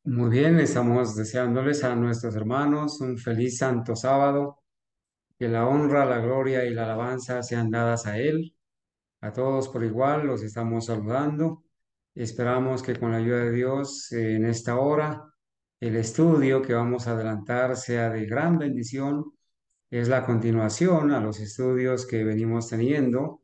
Muy bien, estamos deseándoles a nuestros hermanos un feliz santo sábado, que la honra, la gloria y la alabanza sean dadas a Él. A todos por igual los estamos saludando. Esperamos que con la ayuda de Dios en esta hora el estudio que vamos a adelantar sea de gran bendición. Es la continuación a los estudios que venimos teniendo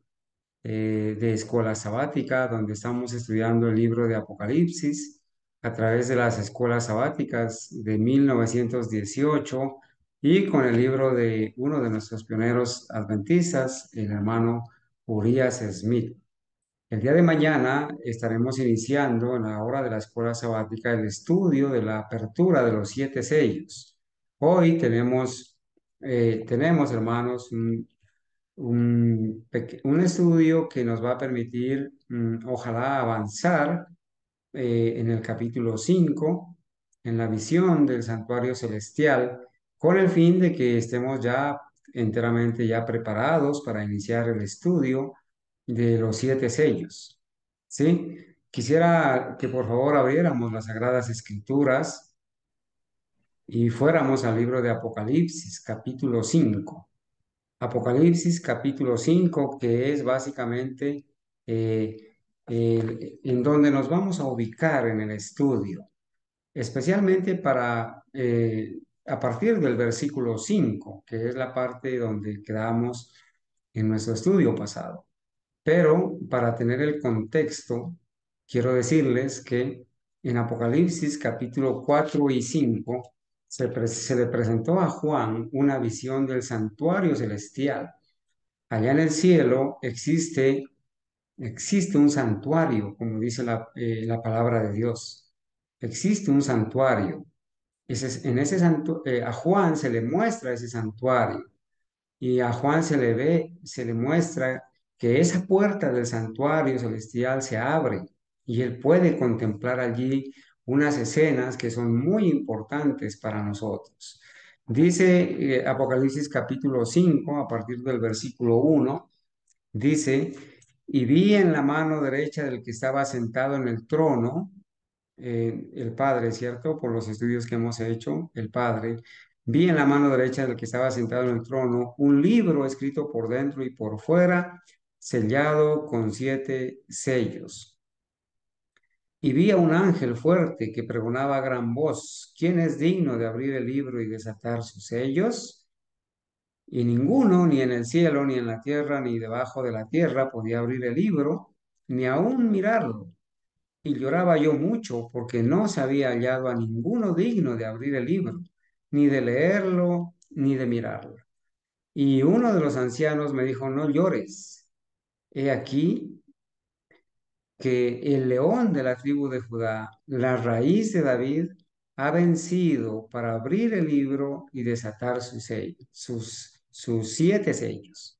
de escuela sabática, donde estamos estudiando el libro de Apocalipsis a través de las escuelas sabáticas de 1918 y con el libro de uno de nuestros pioneros adventistas, el hermano Urias Smith. El día de mañana estaremos iniciando en la hora de la escuela sabática el estudio de la apertura de los siete sellos. Hoy tenemos, hermanos, un estudio que nos va a permitir, ojalá, avanzar en el capítulo 5 en la visión del santuario celestial, con el fin de que estemos ya enteramente ya preparados para iniciar el estudio de los siete sellos. ¿Sí? Quisiera que por favor abriéramos las Sagradas Escrituras y fuéramos al libro de Apocalipsis, capítulo 5. Apocalipsis capítulo 5 que es básicamente en donde nos vamos a ubicar en el estudio, especialmente a partir del versículo 5 que es la parte donde quedamos en nuestro estudio pasado. Pero para tener el contexto, quiero decirles que en Apocalipsis capítulo 4 y 5 se le presentó a Juan una visión del santuario celestial. Allá en el cielo existe un santuario, como dice la palabra de Dios. Existe un santuario. A Juan se le muestra ese santuario y a Juan se le muestra que esa puerta del santuario celestial se abre y él puede contemplar allí unas escenas que son muy importantes para nosotros. Dice Apocalipsis capítulo 5 a partir del versículo 1. Dice, y vi en la mano derecha del que estaba sentado en el trono, el Padre, ¿cierto? Por los estudios que hemos hecho, el Padre, vi en la mano derecha del que estaba sentado en el trono un libro escrito por dentro y por fuera, sellado con siete sellos. Y vi a un ángel fuerte que pregonaba a gran voz, ¿quién es digno de abrir el libro y desatar sus sellos? Y ninguno, ni en el cielo, ni en la tierra, ni debajo de la tierra, podía abrir el libro, ni aún mirarlo. Y lloraba yo mucho porque no se había hallado a ninguno digno de abrir el libro, ni de leerlo, ni de mirarlo. Y uno de los ancianos me dijo, no llores. He aquí que el león de la tribu de Judá, la raíz de David, ha vencido para abrir el libro y desatar sus siete sellos.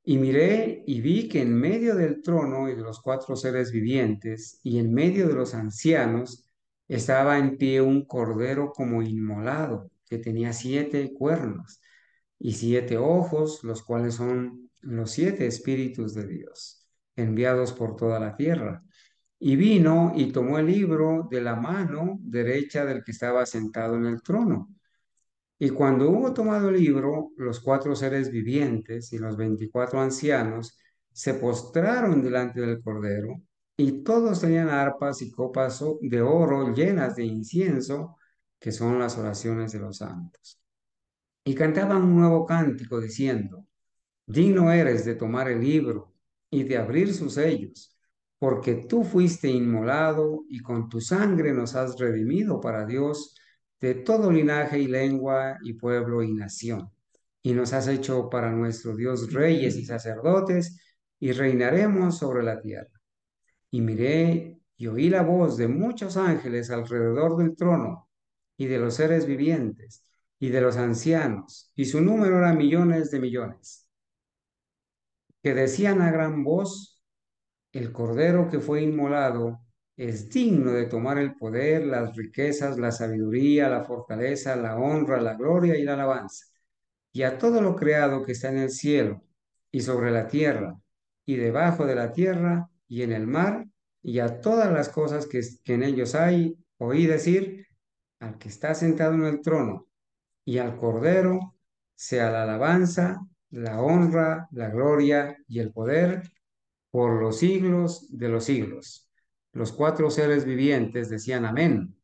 Y miré y vi que en medio del trono y de los cuatro seres vivientes y en medio de los ancianos estaba en pie un cordero como inmolado, que tenía siete cuernos y siete ojos, los cuales son los siete espíritus de Dios, enviados por toda la tierra. Y vino y tomó el libro de la mano derecha del que estaba sentado en el trono. Y cuando hubo tomado el libro, los cuatro seres vivientes y los 24 ancianos se postraron delante del Cordero, y todos tenían arpas y copas de oro llenas de incienso, que son las oraciones de los santos. Y cantaban un nuevo cántico diciendo, digno eres de tomar el libro y de abrir sus sellos, porque tú fuiste inmolado y con tu sangre nos has redimido para Dios de todo linaje y lengua y pueblo y nación. Y nos has hecho para nuestro Dios reyes y sacerdotes y reinaremos sobre la tierra. Y miré y oí la voz de muchos ángeles alrededor del trono y de los seres vivientes y de los ancianos, y su número era millones de millones que decían a gran voz, el cordero que fue inmolado es digno de tomar el poder, las riquezas, la sabiduría, la fortaleza, la honra, la gloria y la alabanza. Y a todo lo creado que está en el cielo y sobre la tierra y debajo de la tierra y en el mar y a todas las cosas que en ellos hay, Oí decir, al que está sentado en el trono y al Cordero, sea la alabanza, la honra, la gloria y el poder por los siglos de los siglos. Los cuatro seres vivientes decían amén,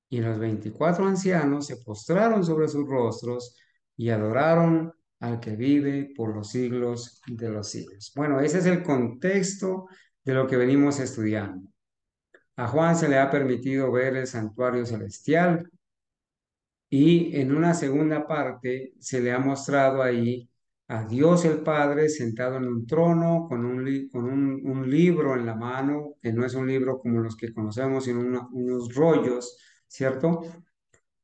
y los 24 ancianos se postraron sobre sus rostros y adoraron al que vive por los siglos de los siglos. Bueno, ese es el contexto de lo que venimos estudiando. A Juan se le ha permitido ver el santuario celestial y en una segunda parte se le ha mostrado ahí a Dios el Padre sentado en un trono con un libro en la mano, que no es un libro como los que conocemos, sino unos rollos, ¿cierto?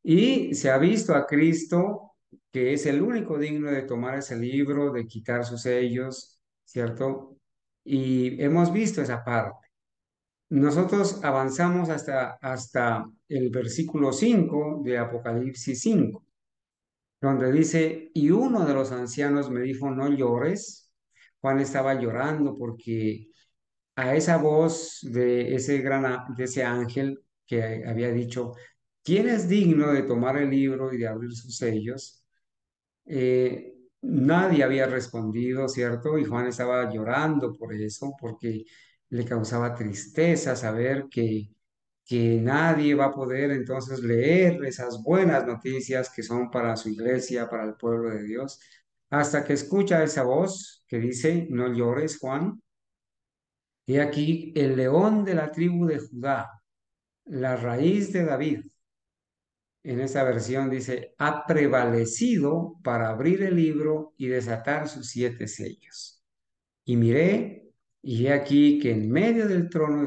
Y se ha visto a Cristo, que es el único digno de tomar ese libro, de quitar sus sellos, ¿cierto? Y hemos visto esa parte. Nosotros avanzamos hasta el versículo 5 de Apocalipsis 5 donde dice, y uno de los ancianos me dijo, no llores. Juan estaba llorando porque a esa voz de de ese ángel que había dicho, ¿quién es digno de tomar el libro y de abrir sus sellos? Nadie había respondido, ¿cierto? Y Juan estaba llorando por eso, porque le causaba tristeza saber que nadie va a poder entonces leer esas buenas noticias que son para su iglesia, para el pueblo de Dios, hasta que escucha esa voz que dice, no llores, Juan. He aquí el león de la tribu de Judá, la raíz de David. En esta versión dice, ha prevalecido para abrir el libro y desatar sus siete sellos. Y miré, y he aquí que en medio del trono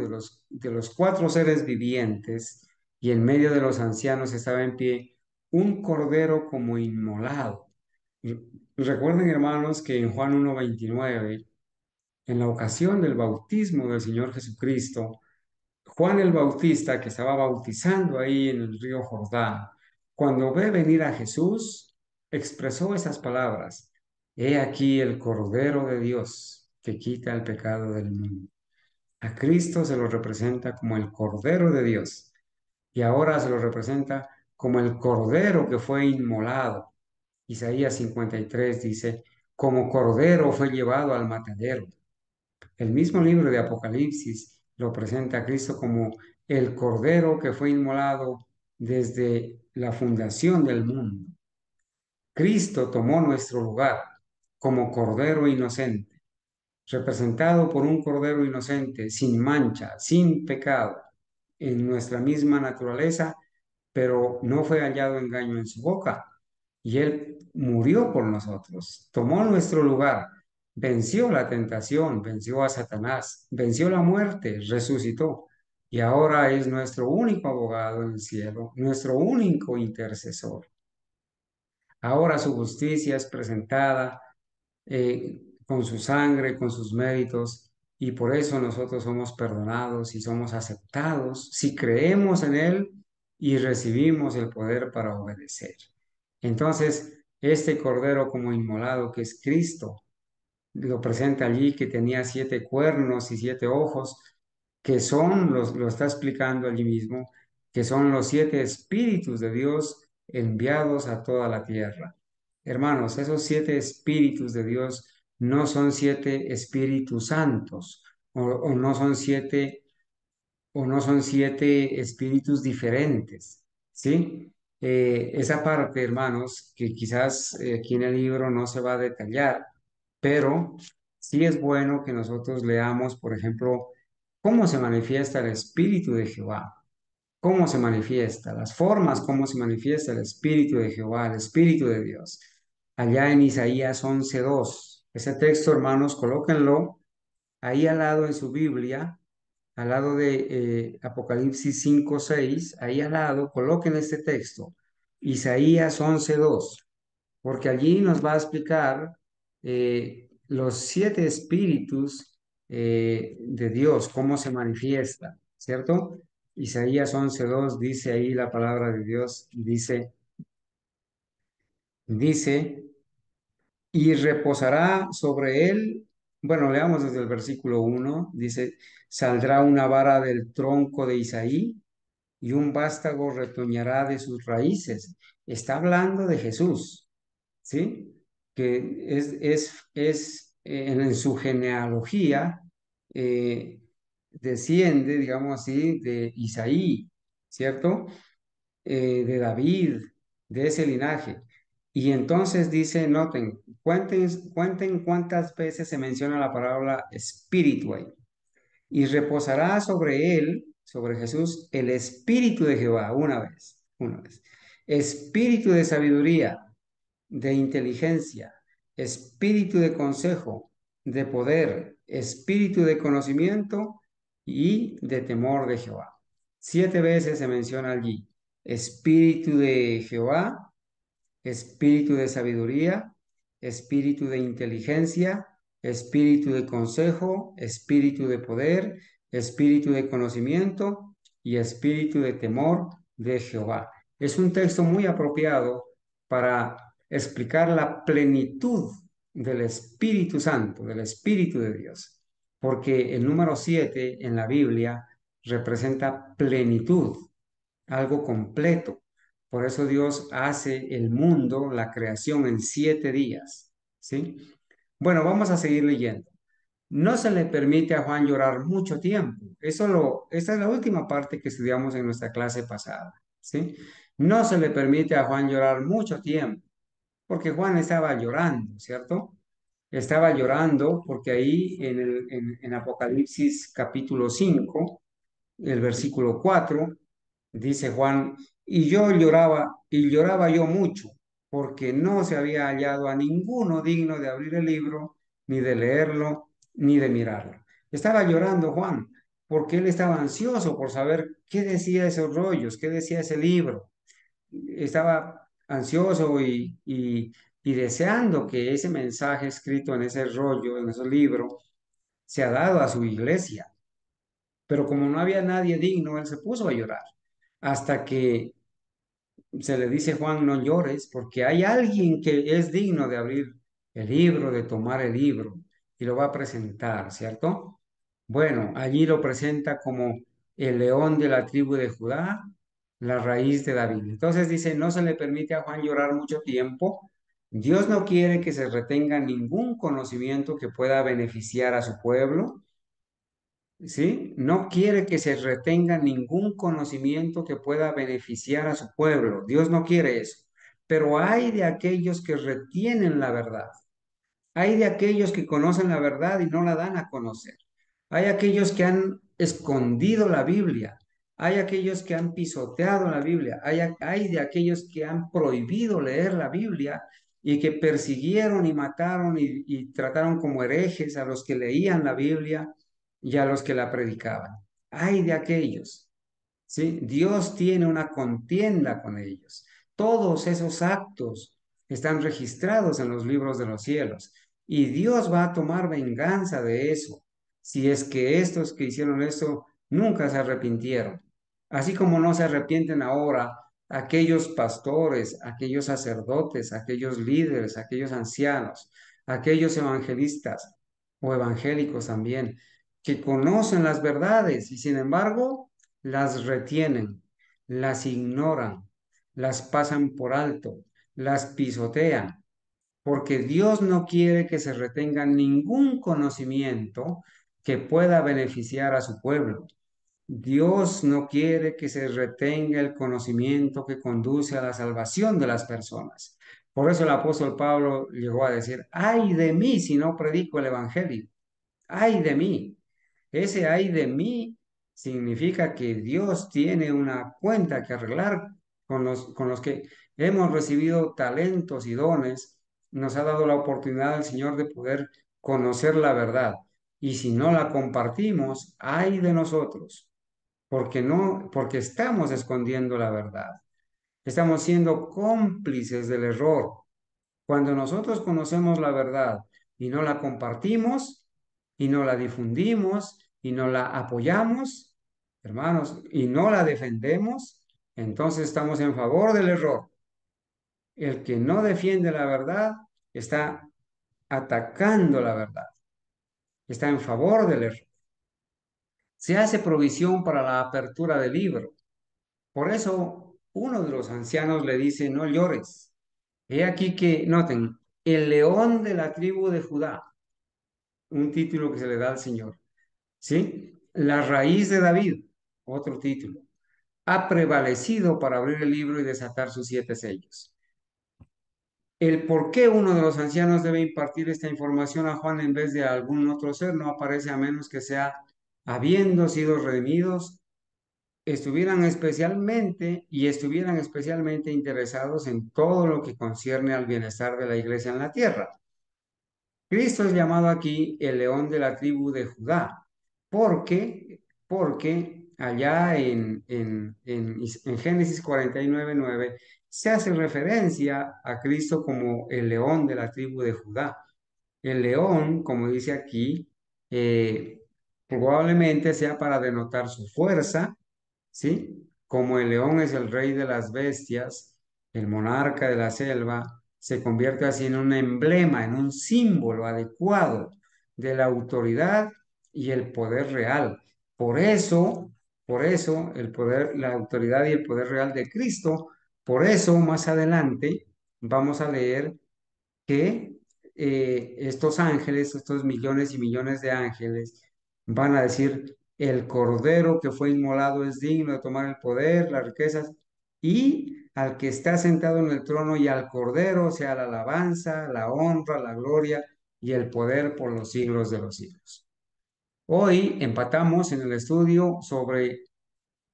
de los cuatro seres vivientes y en medio de los ancianos estaba en pie un cordero como inmolado. Recuerden, hermanos, que en Juan 1:29, en la ocasión del bautismo del Señor Jesucristo, Juan el Bautista, que estaba bautizando ahí en el río Jordán, cuando ve venir a Jesús, expresó esas palabras. He aquí el Cordero de Dios que quita el pecado del mundo. A Cristo se lo representa como el Cordero de Dios y ahora se lo representa como el Cordero que fue inmolado. Isaías 53 dice, como Cordero fue llevado al matadero. El mismo libro de Apocalipsis lo presenta a Cristo como el Cordero que fue inmolado desde la fundación del mundo. Cristo tomó nuestro lugar como Cordero inocente, representado por un Cordero inocente, sin mancha, sin pecado, en nuestra misma naturaleza, pero no fue hallado engaño en su boca. Y Él murió por nosotros, tomó nuestro lugar, venció la tentación, venció a Satanás, venció la muerte, resucitó. Y ahora es nuestro único abogado en el cielo, nuestro único intercesor. Ahora su justicia es presentada con su sangre, con sus méritos, y por eso nosotros somos perdonados y somos aceptados si creemos en Él y recibimos el poder para obedecer. Entonces, este Cordero como inmolado que es Cristo, lo presenta allí que tenía siete cuernos y siete ojos, que son, lo está explicando allí mismo, que son los siete espíritus de Dios enviados a toda la tierra. Hermanos, esos siete espíritus de Dios no son siete espíritus santos o no son siete espíritus diferentes, ¿sí? Esa parte, hermanos, que quizás aquí en el libro no se va a detallar, pero sí es bueno que nosotros leamos, por ejemplo, cómo se manifiesta el Espíritu de Jehová, cómo se manifiesta, las formas, cómo se manifiesta el Espíritu de Jehová, el Espíritu de Dios. Allá en Isaías 11:2. Ese texto, hermanos, colóquenlo ahí al lado en su Biblia, al lado de Apocalipsis 5:6, ahí al lado, coloquen este texto, Isaías 11:2, porque allí nos va a explicar los siete espíritus de Dios, cómo se manifiesta, ¿cierto? Isaías 11:2 dice ahí la palabra de Dios, dice, y reposará sobre él. Bueno, leamos desde el versículo 1, dice, saldrá una vara del tronco de Isaí y un vástago retoñará de sus raíces. Está hablando de Jesús, ¿sí? Que en su genealogía desciende, digamos así, de Isaí, ¿cierto? De David, de ese linaje. Y entonces dice, noten, cuenten cuántas veces se menciona la palabra espíritu ahí. Y reposará sobre él, sobre Jesús, el espíritu de Jehová, una vez. Espíritu de sabiduría, de inteligencia, espíritu de consejo, de poder, espíritu de conocimiento y de temor de Jehová. 7 veces se menciona allí. Espíritu de Jehová, espíritu de sabiduría, espíritu de inteligencia, espíritu de consejo, espíritu de poder, espíritu de conocimiento y espíritu de temor de Jehová. Es un texto muy apropiado para explicar la plenitud del Espíritu Santo, del Espíritu de Dios, porque el número 7 en la Biblia representa plenitud, algo completo. Por eso Dios hace el mundo, la creación, en 7 días, ¿sí? Bueno, vamos a seguir leyendo. No se le permite a Juan llorar mucho tiempo. Esta es la última parte que estudiamos en nuestra clase pasada, ¿sí? No se le permite a Juan llorar mucho tiempo, porque Juan estaba llorando, ¿cierto? Estaba llorando porque ahí en Apocalipsis capítulo 5 el versículo 4 dice Juan, y lloraba yo mucho, porque no se había hallado a ninguno digno de abrir el libro, ni de leerlo, ni de mirarlo. Estaba llorando Juan, porque él estaba ansioso por saber qué decía esos rollos, qué decía ese libro. Estaba ansioso y deseando que ese mensaje escrito en ese rollo, en ese libro, se ha dado a su iglesia. Pero como no había nadie digno, él se puso a llorar hasta que se le dice, Juan, no llores, porque hay alguien que es digno de abrir el libro, de tomar el libro, y lo va a presentar, ¿cierto? Bueno, allí lo presenta como el león de la tribu de Judá, la raíz de David. Entonces dice, no se le permite a Juan llorar mucho tiempo. Dios no quiere que se retenga ningún conocimiento que pueda beneficiar a su pueblo. ¿Sí? No quiere que se retenga ningún conocimiento que pueda beneficiar a su pueblo. Dios no quiere eso. Pero hay de aquellos que retienen la verdad. Hay de aquellos que conocen la verdad y no la dan a conocer. Hay aquellos que han escondido la Biblia. Hay aquellos que han pisoteado la Biblia. Hay de aquellos que han prohibido leer la Biblia y que persiguieron y mataron y trataron como herejes a los que leían la Biblia y a los que la predicaban. Hay de aquellos. ¿Sí? Dios tiene una contienda con ellos. Todos esos actos están registrados en los libros de los cielos y Dios va a tomar venganza de eso, si es que estos que hicieron eso nunca se arrepintieron. Así como no se arrepienten ahora aquellos pastores, aquellos sacerdotes, aquellos líderes, aquellos ancianos, aquellos evangelistas o evangélicos también, que conocen las verdades y sin embargo las retienen, las ignoran, las pasan por alto, las pisotean, porque Dios no quiere que se retenga ningún conocimiento que pueda beneficiar a su pueblo. Dios no quiere que se retenga el conocimiento que conduce a la salvación de las personas. Por eso el apóstol Pablo llegó a decir, ay de mí si no predico el evangelio, ay de mí. Ese ay de mí significa que Dios tiene una cuenta que arreglar con los que hemos recibido talentos y dones. Nos ha dado la oportunidad el Señor de poder conocer la verdad. Y si no la compartimos, ay de nosotros, porque no, porque estamos escondiendo la verdad. Estamos siendo cómplices del error. Cuando nosotros conocemos la verdad y no la compartimos y no la difundimos y no la apoyamos, hermanos, y no la defendemos, entonces estamos en favor del error. El que no defiende la verdad está atacando la verdad, está en favor del error. Se hace provisión para la apertura del libro. Por eso uno de los ancianos le dice, no llores. He aquí que, noten, el león de la tribu de Judá, un título que se le da al Señor, ¿sí? La raíz de David, otro título, ha prevalecido para abrir el libro y desatar sus 7 sellos. El por qué uno de los ancianos debe impartir esta información a Juan en vez de a algún otro ser no aparece a menos que sea habiendo sido redimidos, estuvieran especialmente interesados en todo lo que concierne al bienestar de la iglesia en la tierra. Cristo es llamado aquí el león de la tribu de Judá, porque allá en Génesis 49:9 se hace referencia a Cristo como el león de la tribu de Judá. El león, como dice aquí, eh, probablemente sea para denotar su fuerza, ¿sí? Como el león es el rey de las bestias, el monarca de la selva, se convierte así en un emblema, en un símbolo adecuado de la autoridad y el poder real. Por eso, por eso, el poder, la autoridad y el poder real de Cristo, por eso más adelante vamos a leer que estos ángeles, estos millones y millones de ángeles, van a decir, el cordero que fue inmolado es digno de tomar el poder, las riquezas, y al que está sentado en el trono y al cordero sea la alabanza, la honra, la gloria y el poder por los siglos de los siglos. Hoy empatamos en el estudio sobre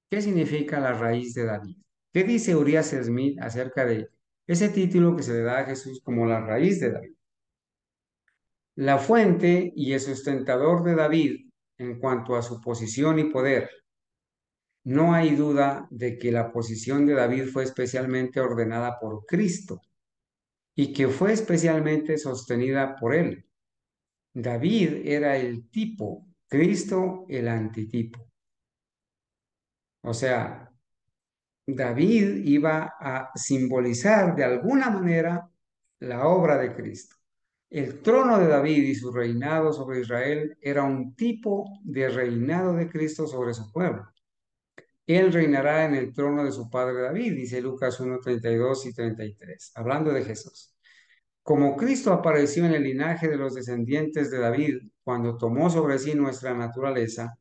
qué significa la raíz de David. ¿Qué dice Urias Smith acerca de ese título que se le da a Jesús como la raíz de David? La fuente y el sustentador de David en cuanto a su posición y poder. No hay duda de que la posición de David fue especialmente ordenada por Cristo y que fue especialmente sostenida por él. David era el tipo, Cristo el antitipo. O sea, David iba a simbolizar de alguna manera la obra de Cristo. El trono de David y su reinado sobre Israel era un tipo de reinado de Cristo sobre su pueblo. Él reinará en el trono de su padre David, dice Lucas 1:32 y 33, hablando de Jesús. Como Cristo apareció en el linaje de los descendientes de David cuando tomó sobre sí nuestra naturaleza,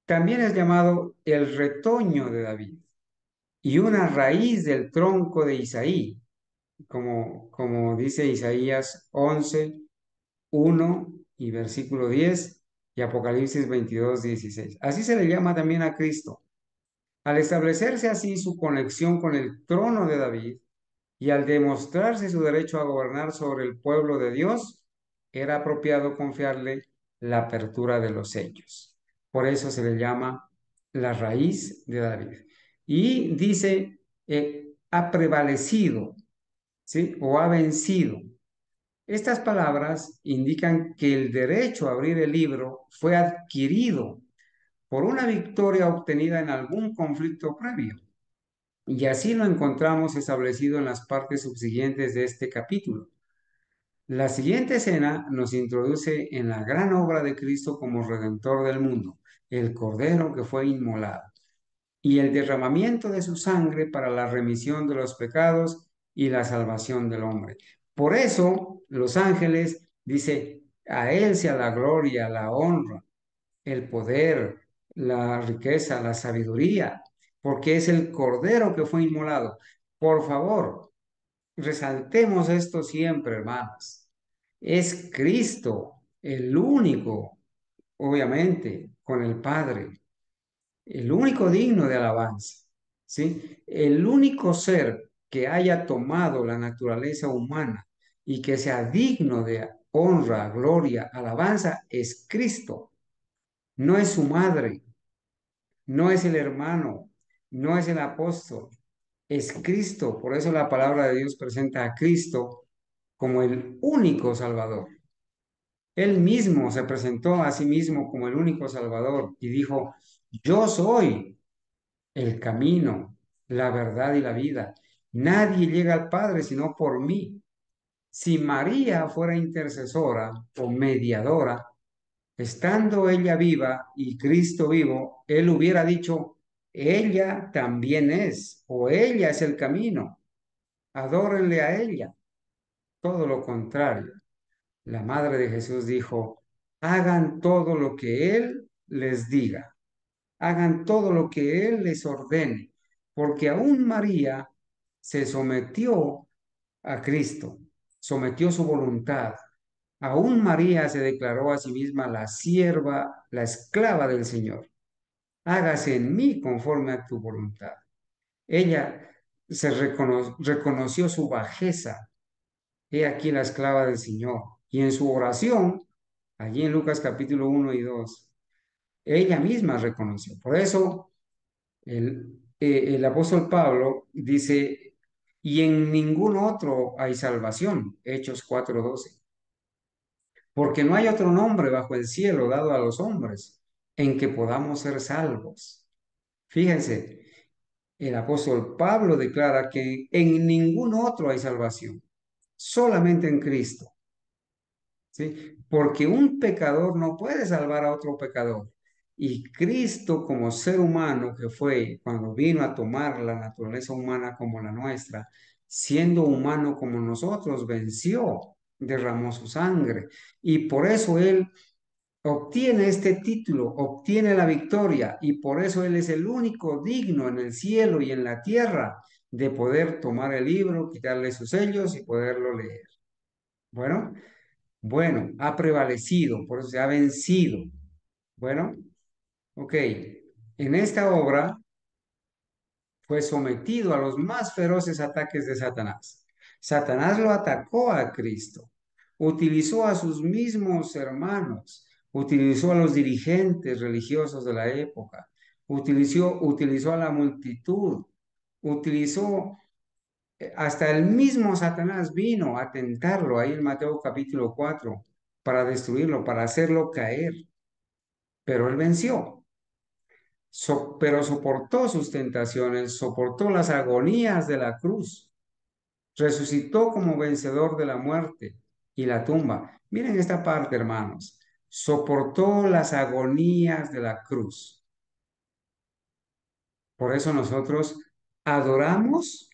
también es llamado el retoño de David y una raíz del tronco de Isaí, como dice Isaías 11:1 y versículo 10 y Apocalipsis 22:16. Así se le llama también a Cristo. Al establecerse así su conexión con el trono de David y al demostrarse su derecho a gobernar sobre el pueblo de Dios, era apropiado confiarle la apertura de los sellos. Por eso se le llama la raíz de David. Y dice, ha prevalecido, ¿sí? O ha vencido. Estas palabras indican que el derecho a abrir el libro fue adquirido por una victoria obtenida en algún conflicto previo. Y así lo encontramos establecido en las partes subsiguientes de este capítulo. La siguiente escena nos introduce en la gran obra de Cristo como Redentor del mundo, el Cordero que fue inmolado, y el derramamiento de su sangre para la remisión de los pecados y la salvación del hombre. Por eso los ángeles dice, a Él sea la gloria, la honra, el poder, la riqueza, la sabiduría, porque es el Cordero que fue inmolado. Por favor, resaltemos esto siempre, hermanos. Es Cristo el único, obviamente, con el Padre, el único digno de alabanza, ¿sí? El único ser que haya tomado la naturaleza humana y que sea digno de honra, gloria, alabanza, es Cristo. No es su madre, no es el hermano, no es el apóstol, es Cristo. Por eso la palabra de Dios presenta a Cristo como el único Salvador. Él mismo se presentó a sí mismo como el único Salvador y dijo, yo soy el camino, la verdad y la vida. Nadie llega al Padre sino por mí. Si María fuera intercesora o mediadora, estando ella viva y Cristo vivo, él hubiera dicho, ella también es, o ella es el camino. Adórenle a ella. Todo lo contrario. La madre de Jesús dijo, hagan todo lo que Él les diga, hagan todo lo que Él les ordene, porque aún María se sometió a Cristo, sometió su voluntad. Aún María se declaró a sí misma la sierva, la esclava del Señor. Hágase en mí conforme a tu voluntad. Ella reconoció su bajeza. He aquí la esclava del Señor. Y en su oración, allí en Lucas capítulo 1 y 2, ella misma reconoció. Por eso el apóstol Pablo dice, y en ningún otro hay salvación, Hechos 4:12, porque no hay otro nombre bajo el cielo dado a los hombres en que podamos ser salvos. Fíjense, el apóstol Pablo declara que en ningún otro hay salvación, solamente en Cristo. ¿Sí? Porque un pecador no puede salvar a otro pecador. Y Cristo como ser humano que fue cuando vino a tomar la naturaleza humana como la nuestra, siendo humano como nosotros, venció, derramó su sangre. Y por eso Él obtiene este título, obtiene la victoria. Y por eso Él es el único digno en el cielo y en la tierra de poder tomar el libro, quitarle sus sellos y poderlo leer. Bueno. Bueno, ha prevalecido, por eso se ha vencido. Bueno, ok. En esta obra fue sometido a los más feroces ataques de Satanás. Satanás lo atacó a Cristo, utilizó a sus mismos hermanos, utilizó a los dirigentes religiosos de la época, utilizó a la multitud, utilizó hasta el mismo Satanás vino a tentarlo ahí en Mateo capítulo 4 para destruirlo, para hacerlo caer, pero él venció. Pero soportó sus tentaciones, soportó las agonías de la cruz, resucitó como vencedor de la muerte y la tumba. Miren esta parte, hermanos. Soportó las agonías de la cruz. Por eso nosotros adoramos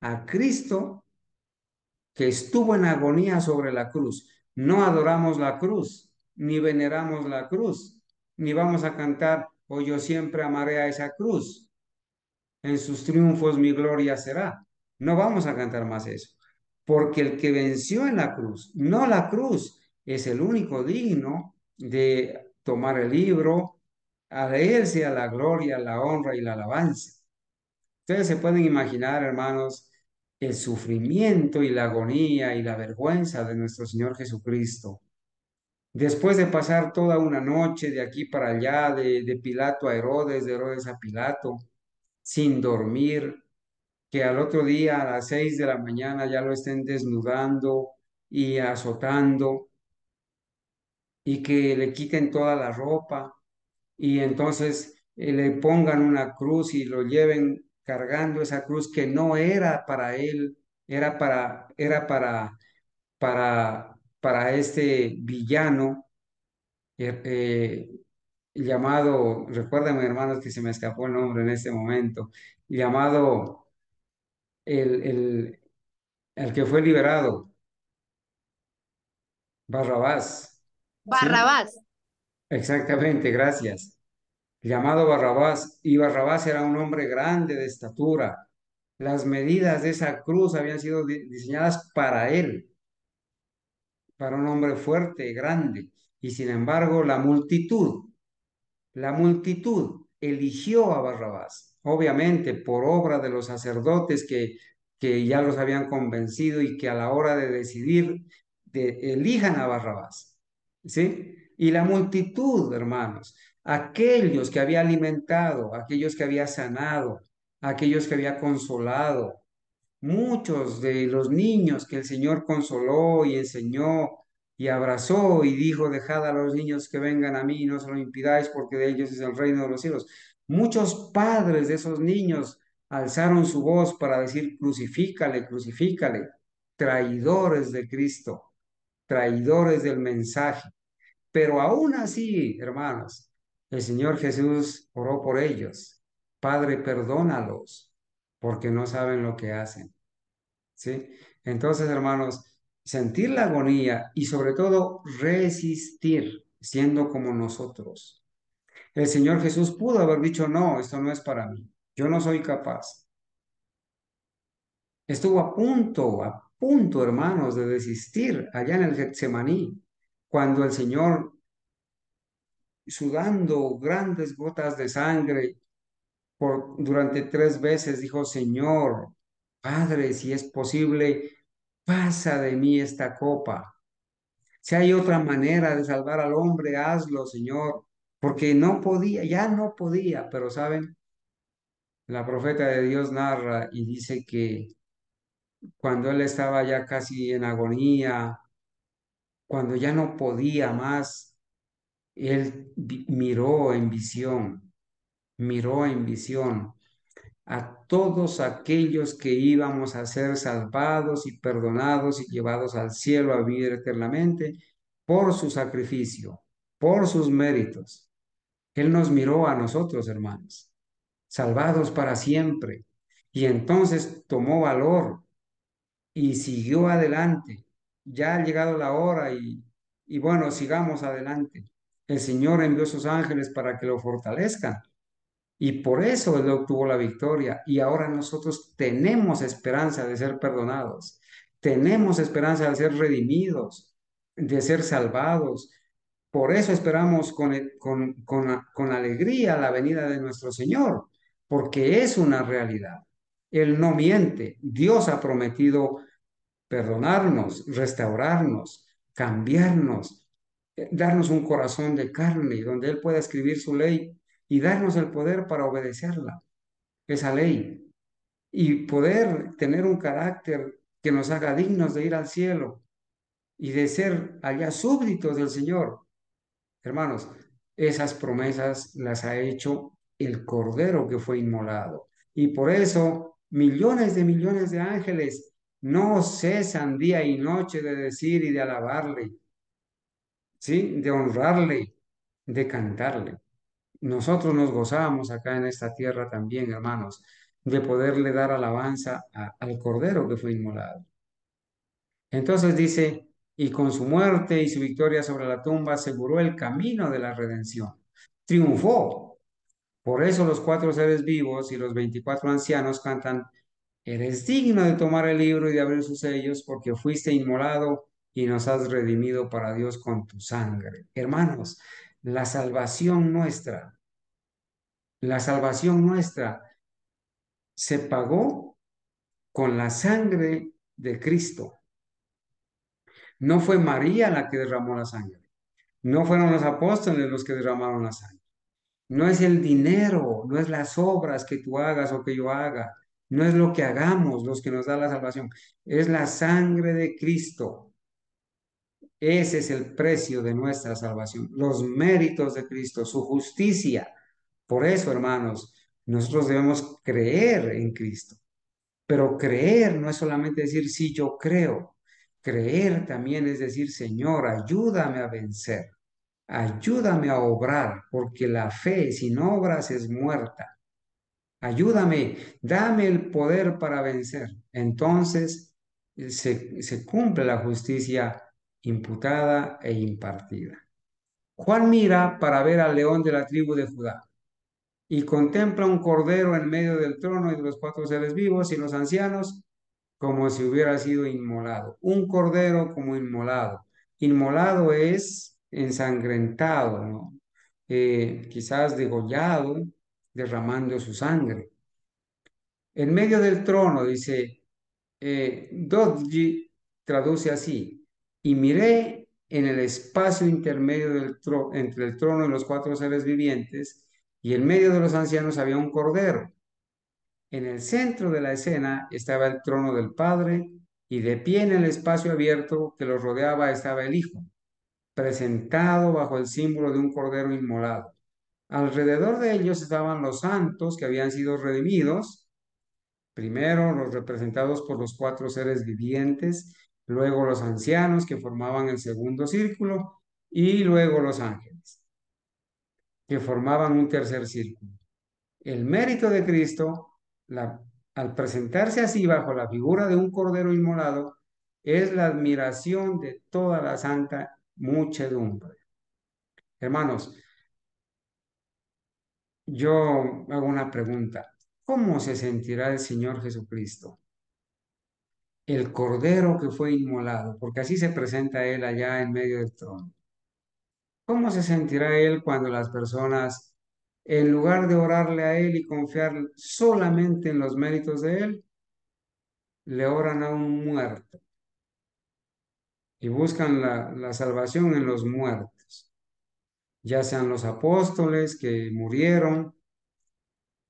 a Cristo que estuvo en agonía sobre la cruz. No adoramos la cruz, ni veneramos la cruz, ni vamos a cantar, oh yo siempre amaré a esa cruz, en sus triunfos mi gloria será. No vamos a cantar más eso, porque el que venció en la cruz, no la cruz, es el único digno de tomar el libro, a él sea la gloria, la honra y la alabanza. Ustedes se pueden imaginar, hermanos, el sufrimiento y la agonía y la vergüenza de nuestro Señor Jesucristo. Después de pasar toda una noche de aquí para allá, de Pilato a Herodes, de Herodes a Pilato, sin dormir, que al otro día a las 6 de la mañana ya lo estén desnudando y azotando y que le quiten toda la ropa y entonces le pongan una cruz y lo lleven cargando esa cruz que no era para él, era para este villano eh, eh, llamado, recuérdame hermanos que se me escapó el nombre en este momento, llamado el, el, el que fue liberado, Barrabás, ¿sí? Barrabás. Exactamente, gracias. Llamado Barrabás, y Barrabás era un hombre grande de estatura. Las medidas de esa cruz habían sido diseñadas para él, para un hombre fuerte, grande, y sin embargo la multitud eligió a Barrabás, obviamente por obra de los sacerdotes que ya los habían convencido y que a la hora de decidir elijan a Barrabás, ¿sí? Y la multitud, hermanos, aquellos que había alimentado, aquellos que había sanado, aquellos que había consolado, muchos de los niños que el Señor consoló y enseñó y abrazó y dijo, dejad a los niños que vengan a mí, no se lo impidáis porque de ellos es el reino de los cielos. Muchos padres de esos niños alzaron su voz para decir, crucifícale, crucifícale, traidores de Cristo, traidores del mensaje. Pero aún así, hermanos, el Señor Jesús oró por ellos Padre, perdónalos, porque no saben lo que hacen. ¿Sí? Entonces, hermanos, sentir la agonía y sobre todo resistir siendo como nosotros. El Señor Jesús pudo haber dicho, no, esto no es para mí, yo no soy capaz. Estuvo a punto, hermanos, de desistir allá en el Getsemaní, cuando el Señor, sudando grandes gotas de sangre, durante 3 veces dijo, Señor, Padre, si es posible, pasa de mí esta copa. Si hay otra manera de salvar al hombre, hazlo, Señor, porque no podía, ya no podía, pero saben, la profeta de Dios narra y dice que cuando él estaba ya casi en agonía, cuando ya no podía más, él miró en visión a todos aquellos que íbamos a ser salvados y perdonados y llevados al cielo a vivir eternamente por su sacrificio, por sus méritos. Él nos miró a nosotros, hermanos, salvados para siempre. Y entonces tomó valor y siguió adelante. Ya ha llegado la hora y bueno, sigamos adelante. El Señor envió sus ángeles para que lo fortalezcan y por eso él obtuvo la victoria. Y ahora nosotros tenemos esperanza de ser perdonados. Tenemos esperanza de ser redimidos, de ser salvados. Por eso esperamos con alegría la venida de nuestro Señor, porque es una realidad. Él no miente. Dios ha prometido perdonarnos, restaurarnos, cambiarnos, darnos un corazón de carne donde Él pueda escribir su ley y darnos el poder para obedecerla, esa ley, y poder tener un carácter que nos haga dignos de ir al cielo y de ser allá súbditos del Señor. Hermanos, esas promesas las ha hecho el Cordero que fue inmolado. Y por eso millones de ángeles no cesan día y noche de decir y de alabarle, ¿sí? De honrarle, de cantarle. Nosotros nos gozamos acá en esta tierra también, hermanos, de poderle dar alabanza al Cordero que fue inmolado. Entonces dice, y con su muerte y su victoria sobre la tumba aseguró el camino de la redención. Triunfó. Por eso los 4 seres vivos y los 24 ancianos cantan, eres digno de tomar el libro y de abrir sus sellos porque fuiste inmolado y nos has redimido para Dios con tu sangre. Hermanos, la salvación nuestra, la salvación nuestra se pagó con la sangre de Cristo. No fue María la que derramó la sangre. No fueron los apóstoles los que derramaron la sangre. No es el dinero, no es las obras que tú hagas o que yo haga. No es lo que hagamos los que nos da la salvación. Es la sangre de Cristo. Ese es el precio de nuestra salvación. Los méritos de Cristo, su justicia. Por eso, hermanos, nosotros debemos creer en Cristo. Pero creer no es solamente decir, sí, yo creo. Creer también es decir, Señor, ayúdame a vencer. Ayúdame a obrar, porque la fe sin obras es muerta. Ayúdame, dame el poder para vencer. Entonces se cumple la justicia imputada e impartida. Juan mira para ver al león de la tribu de Judá y contempla un cordero en medio del trono y de los 4 seres vivos y los ancianos como si hubiera sido inmolado. Un cordero como inmolado. Inmolado es ensangrentado, ¿no? Quizás degollado, derramando su sangre. En medio del trono, dice, Dodgy traduce así, y miré en el espacio intermedio entre el trono y los 4 seres vivientes, y en medio de los ancianos había un cordero. En el centro de la escena estaba el trono del Padre y de pie en el espacio abierto que lo rodeaba estaba el Hijo, presentado bajo el símbolo de un cordero inmolado. Alrededor de ellos estaban los santos que habían sido redimidos, primero los representados por los 4 seres vivientes, luego los ancianos que formaban el segundo círculo y luego los ángeles que formaban un tercer círculo. El mérito de Cristo, al presentarse así bajo la figura de un cordero inmolado, es la admiración de toda la santa muchedumbre. Hermanos, yo hago una pregunta. ¿Cómo se sentirá el Señor Jesucristo, el cordero que fue inmolado? Porque así se presenta Él allá en medio del trono. ¿Cómo se sentirá Él cuando las personas, en lugar de orarle a Él y confiar solamente en los méritos de Él, le oran a un muerto y buscan la salvación en los muertos, ya sean los apóstoles que murieron,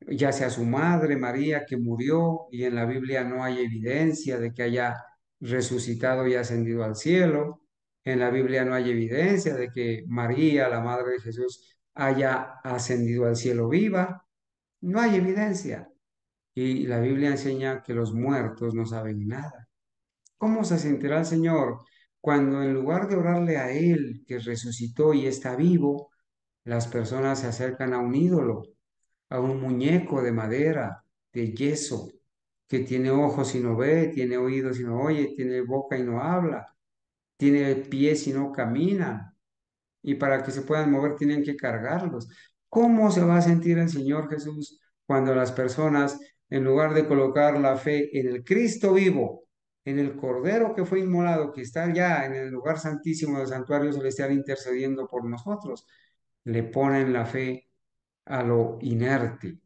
ya sea su madre María que murió y en la Biblia no hay evidencia de que haya resucitado y ascendido al cielo? En la Biblia no hay evidencia de que María, la madre de Jesús, haya ascendido al cielo viva. No hay evidencia. Y la Biblia enseña que los muertos no saben nada. ¿Cómo se sentirá el Señor cuando en lugar de orarle a Él que resucitó y está vivo, las personas se acercan a un ídolo, a un muñeco de madera, de yeso, que tiene ojos y no ve, tiene oídos y no oye, tiene boca y no habla, tiene pies y no camina, y para que se puedan mover tienen que cargarlos? ¿Cómo se va a sentir el Señor Jesús cuando las personas, en lugar de colocar la fe en el Cristo vivo, en el Cordero que fue inmolado, que está ya en el lugar santísimo del santuario celestial intercediendo por nosotros, le ponen la fe a lo inerte?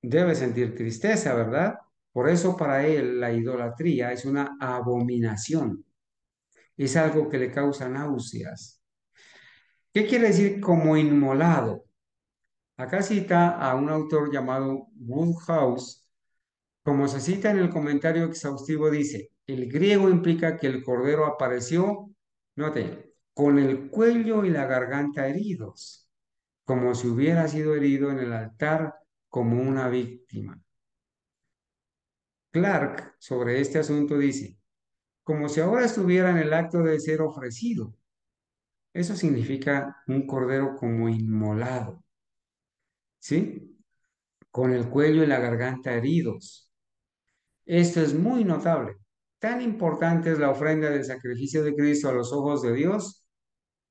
Debe sentir tristeza, ¿verdad? Por eso para él la idolatría es una abominación, es algo que le causa náuseas. ¿Qué quiere decir como inmolado? Acá cita a un autor llamado Woodhouse. Como se cita en el comentario exhaustivo, dice, el griego implica que el cordero apareció, note, con el cuello y la garganta heridos, como si hubiera sido herido en el altar como una víctima. Clark, sobre este asunto, dice, como si ahora estuviera en el acto de ser ofrecido. Eso significa un cordero como inmolado, ¿sí? Con el cuello y la garganta heridos. Esto es muy notable. Tan importante es la ofrenda del sacrificio de Cristo a los ojos de Dios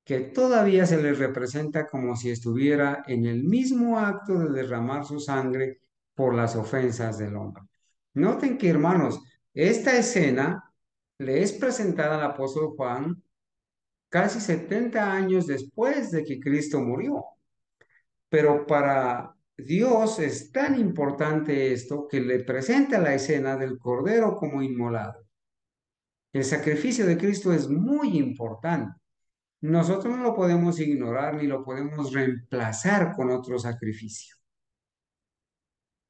que todavía se le representa como si estuviera en el mismo acto de derramar su sangre por las ofensas del hombre. Noten que, hermanos, esta escena le es presentada al apóstol Juan casi 70 años después de que Cristo murió. Pero para Dios es tan importante esto que le presenta la escena del Cordero como inmolado. El sacrificio de Cristo es muy importante. Nosotros no lo podemos ignorar ni lo podemos reemplazar con otro sacrificio,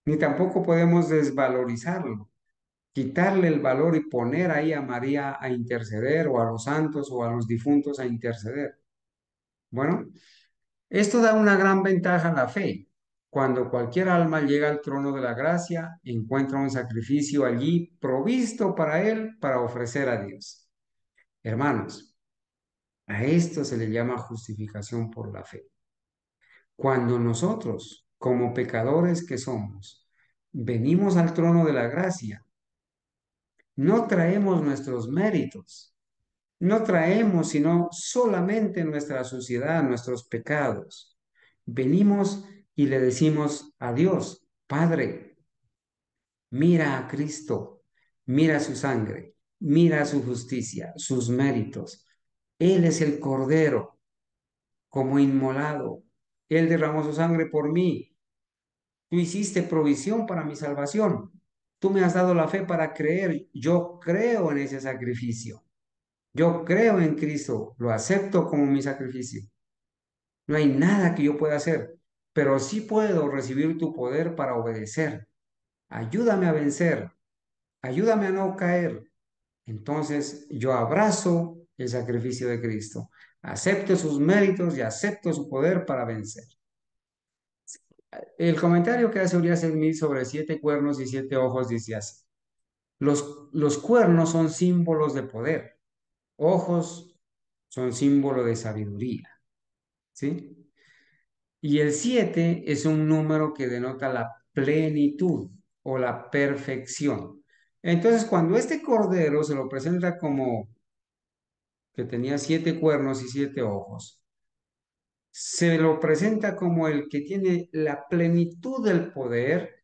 ni tampoco podemos desvalorizarlo, quitarle el valor y poner ahí a María a interceder o a los santos o a los difuntos a interceder. Bueno, esto da una gran ventaja a la fe. Cuando cualquier alma llega al trono de la gracia, encuentra un sacrificio allí provisto para él para ofrecer a Dios. Hermanos, a esto se le llama justificación por la fe. Cuando nosotros, como pecadores que somos, venimos al trono de la gracia, no traemos nuestros méritos, no traemos sino solamente nuestra suciedad, nuestros pecados. Venimos y le decimos a Dios, Padre, mira a Cristo, mira su sangre, mira su justicia, sus méritos. Él es el Cordero como inmolado. Él derramó su sangre por mí. Tú hiciste provisión para mi salvación. Tú me has dado la fe para creer. Yo creo en ese sacrificio. Yo creo en Cristo. Lo acepto como mi sacrificio. No hay nada que yo pueda hacer, pero sí puedo recibir tu poder para obedecer. Ayúdame a vencer. Ayúdame a no caer. Entonces yo abrazo el sacrificio de Cristo. Acepto sus méritos y acepto su poder para vencer. El comentario que hace Urias Smith sobre 7 cuernos y 7 ojos dice así. Los cuernos son símbolos de poder. Ojos son símbolo de sabiduría. ¿Sí? Y el 7 es un número que denota la plenitud o la perfección. Entonces, cuando este cordero se lo presenta como que tenía 7 cuernos y 7 ojos, se lo presenta como el que tiene la plenitud del poder,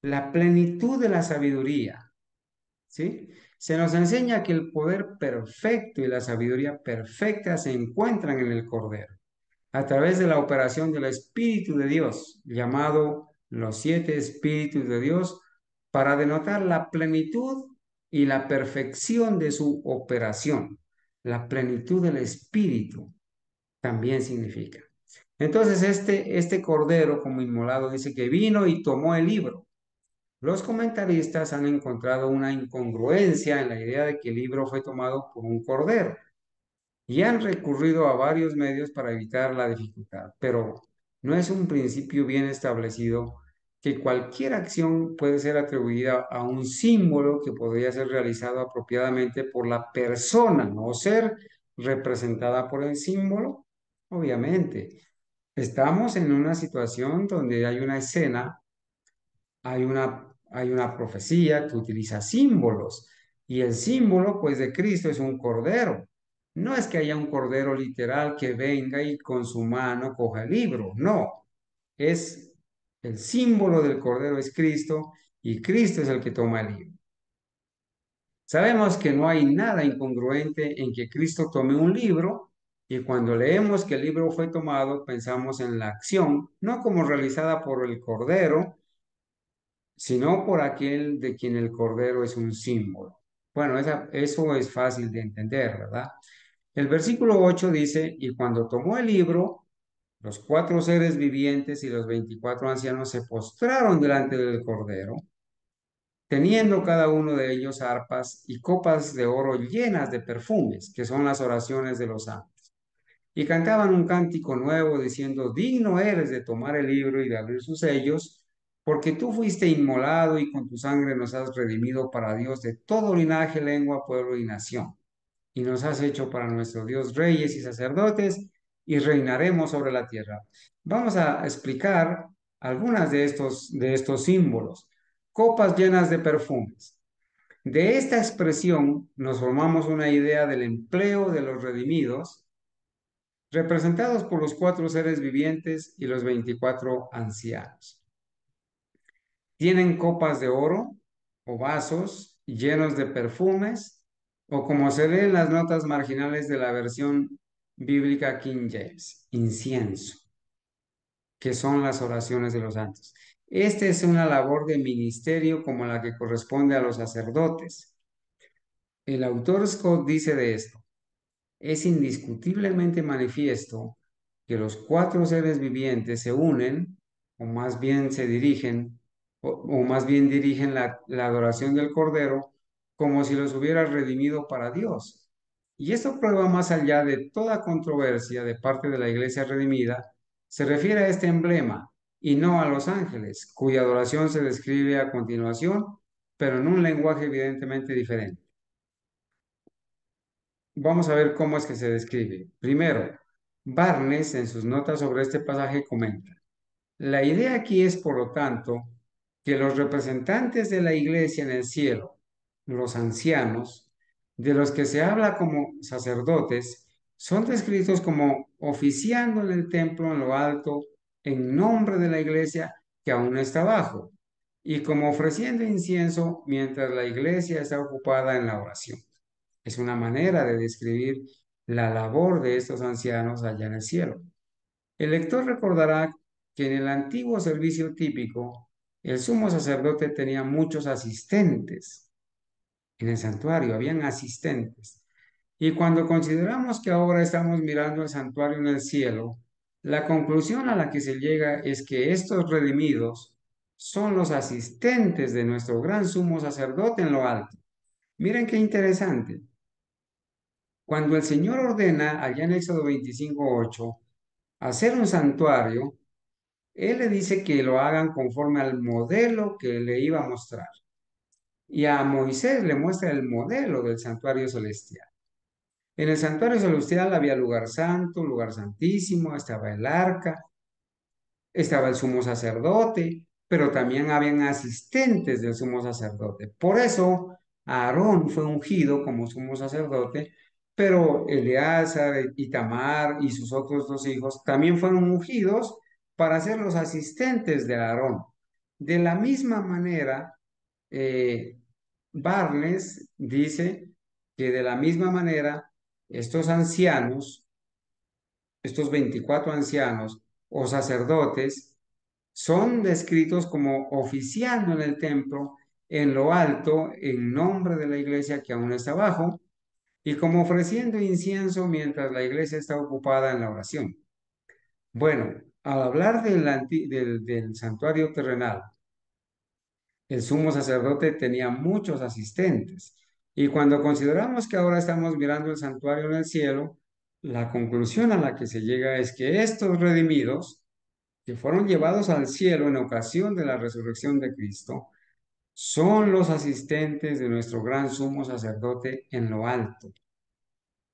la plenitud de la sabiduría, ¿sí? Se nos enseña que el poder perfecto y la sabiduría perfecta se encuentran en el cordero a través de la operación del Espíritu de Dios, llamado los 7 Espíritus de Dios, para denotar la plenitud y la perfección de su operación. La plenitud del Espíritu también significa. Entonces, este cordero como inmolado dice que vino y tomó el libro. Los comentaristas han encontrado una incongruencia en la idea de que el libro fue tomado por un cordero y han recurrido a varios medios para evitar la dificultad, pero no es un principio bien establecido que cualquier acción puede ser atribuida a un símbolo que podría ser realizado apropiadamente por la persona, no ser representada por el símbolo. Obviamente, estamos en una situación donde hay una escena, hay una profecía que utiliza símbolos y el símbolo pues de Cristo es un cordero. No es que haya un cordero literal que venga y con su mano coja el libro, no, es el símbolo del cordero es Cristo y Cristo es el que toma el libro. Sabemos que no hay nada incongruente en que Cristo tome un libro y cuando leemos que el libro fue tomado pensamos en la acción, no como realizada por el cordero, sino por aquel de quien el cordero es un símbolo. Bueno, eso es fácil de entender, ¿verdad? El versículo 8 dice, y cuando tomó el libro, los 4 seres vivientes y los 24 ancianos se postraron delante del cordero, teniendo cada uno de ellos arpas y copas de oro llenas de perfumes, que son las oraciones de los santos. Y cantaban un cántico nuevo diciendo, digno eres de tomar el libro y de abrir sus sellos, porque tú fuiste inmolado y con tu sangre nos has redimido para Dios de todo linaje, lengua, pueblo y nación. Y nos has hecho para nuestro Dios reyes y sacerdotes y reinaremos sobre la tierra. Vamos a explicar algunas de estos símbolos. Copas llenas de perfumes. De esta expresión nos formamos una idea del empleo de los redimidos representados por los 4 seres vivientes y los 24 ancianos. Tienen copas de oro o vasos llenos de perfumes, o como se lee en las notas marginales de la versión bíblica King James, incienso, que son las oraciones de los santos. Esta es una labor de ministerio como la que corresponde a los sacerdotes. El autor Scott dice de esto: es indiscutiblemente manifiesto que los 4 seres vivientes se unen, o más bien se dirigen, o más bien dirigen la adoración del Cordero como si los hubiera redimido para Dios. Y esto prueba más allá de toda controversia de parte de la Iglesia redimida, se refiere a este emblema y no a los ángeles, cuya adoración se describe a continuación, pero en un lenguaje evidentemente diferente. Vamos a ver cómo es que se describe. Primero, Barnes en sus notas sobre este pasaje comenta: la idea aquí es, por lo tanto, que los representantes de la iglesia en el cielo, los ancianos, de los que se habla como sacerdotes, son descritos como oficiando en el templo en lo alto en nombre de la iglesia que aún está abajo, y como ofreciendo incienso mientras la iglesia está ocupada en la oración. Es una manera de describir la labor de estos ancianos allá en el cielo. El lector recordará que en el antiguo servicio típico, el sumo sacerdote tenía muchos asistentes. En el santuario habían asistentes. Y cuando consideramos que ahora estamos mirando el santuario en el cielo, la conclusión a la que se llega es que estos redimidos son los asistentes de nuestro gran sumo sacerdote en lo alto. Miren qué interesante. Cuando el Señor ordena allá en Éxodo 25:8 hacer un santuario, Él le dice que lo hagan conforme al modelo que le iba a mostrar. Y a Moisés le muestra el modelo del santuario celestial. En el santuario celestial había lugar santo, lugar santísimo, estaba el arca. estaba el sumo sacerdote, pero también habían asistentes del sumo sacerdote. Por eso Aarón fue ungido como sumo sacerdote, pero Eleazar, Itamar y sus otros dos hijos también fueron ungidos para ser los asistentes de Aarón. De la misma manera, eh, Barnes dice que de la misma manera, estos ancianos, estos 24 ancianos o sacerdotes, son descritos como oficiando en el templo en lo alto en nombre de la iglesia que aún está abajo y como ofreciendo incienso mientras la iglesia está ocupada en la oración. Bueno, al hablar del santuario terrenal, el sumo sacerdote tenía muchos asistentes. Y cuando consideramos que ahora estamos mirando el santuario en el cielo, la conclusión a la que se llega es que estos redimidos, que fueron llevados al cielo en ocasión de la resurrección de Cristo, son los asistentes de nuestro gran sumo sacerdote en lo alto.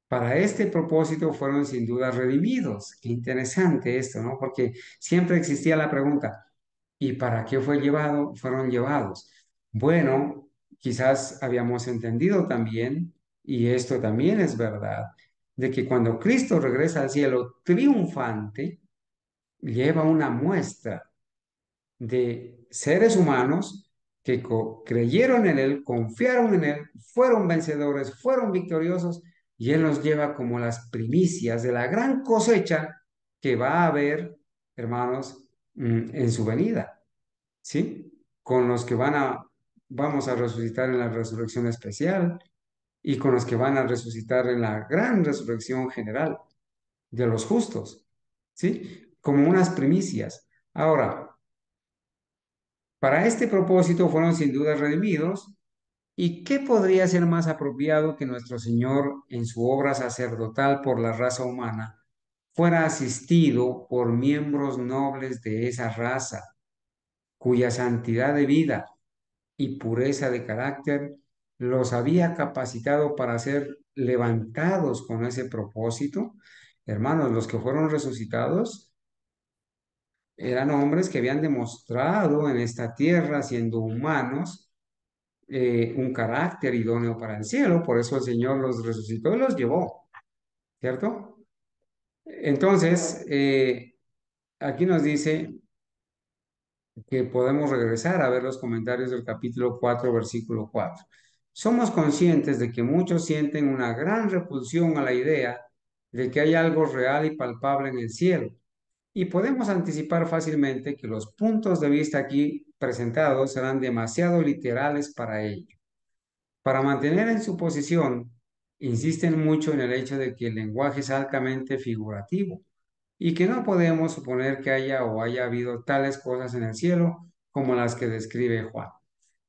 Para este propósito fueron sin duda redimidos. Qué interesante esto, ¿no? Porque siempre existía la pregunta, ¿y para qué fue llevado? Fueron llevados. Bueno, quizás habíamos entendido también, y esto también es verdad, de que cuando Cristo regresa al cielo triunfante, lleva una muestra de seres humanos que creyeron en Él, confiaron en Él, fueron vencedores, fueron victoriosos, y Él nos lleva como las primicias de la gran cosecha que va a haber, hermanos, en su venida, ¿sí? Con los que vamos a resucitar en la resurrección especial y con los que van a resucitar en la gran resurrección general de los justos, ¿sí? Como unas primicias. Ahora, para este propósito fueron sin duda redimidos. ¿Y qué podría ser más apropiado que nuestro Señor, en su obra sacerdotal por la raza humana, fuera asistido por miembros nobles de esa raza, cuya santidad de vida y pureza de carácter los había capacitado para ser levantados con ese propósito? Hermanos, los que fueron resucitados eran hombres que habían demostrado en esta tierra, siendo humanos, un carácter idóneo para el cielo, por eso el Señor los resucitó y los llevó, ¿cierto? Entonces, aquí nos dice que podemos regresar a ver los comentarios del capítulo 4, versículo 4. Somos conscientes de que muchos sienten una gran repulsión a la idea de que hay algo real y palpable en el cielo, y podemos anticipar fácilmente que los puntos de vista aquí presentados serán demasiado literales para ello. Para mantener en su posición, insisten mucho en el hecho de que el lenguaje es altamente figurativo y que no podemos suponer que haya o haya habido tales cosas en el cielo como las que describe Juan.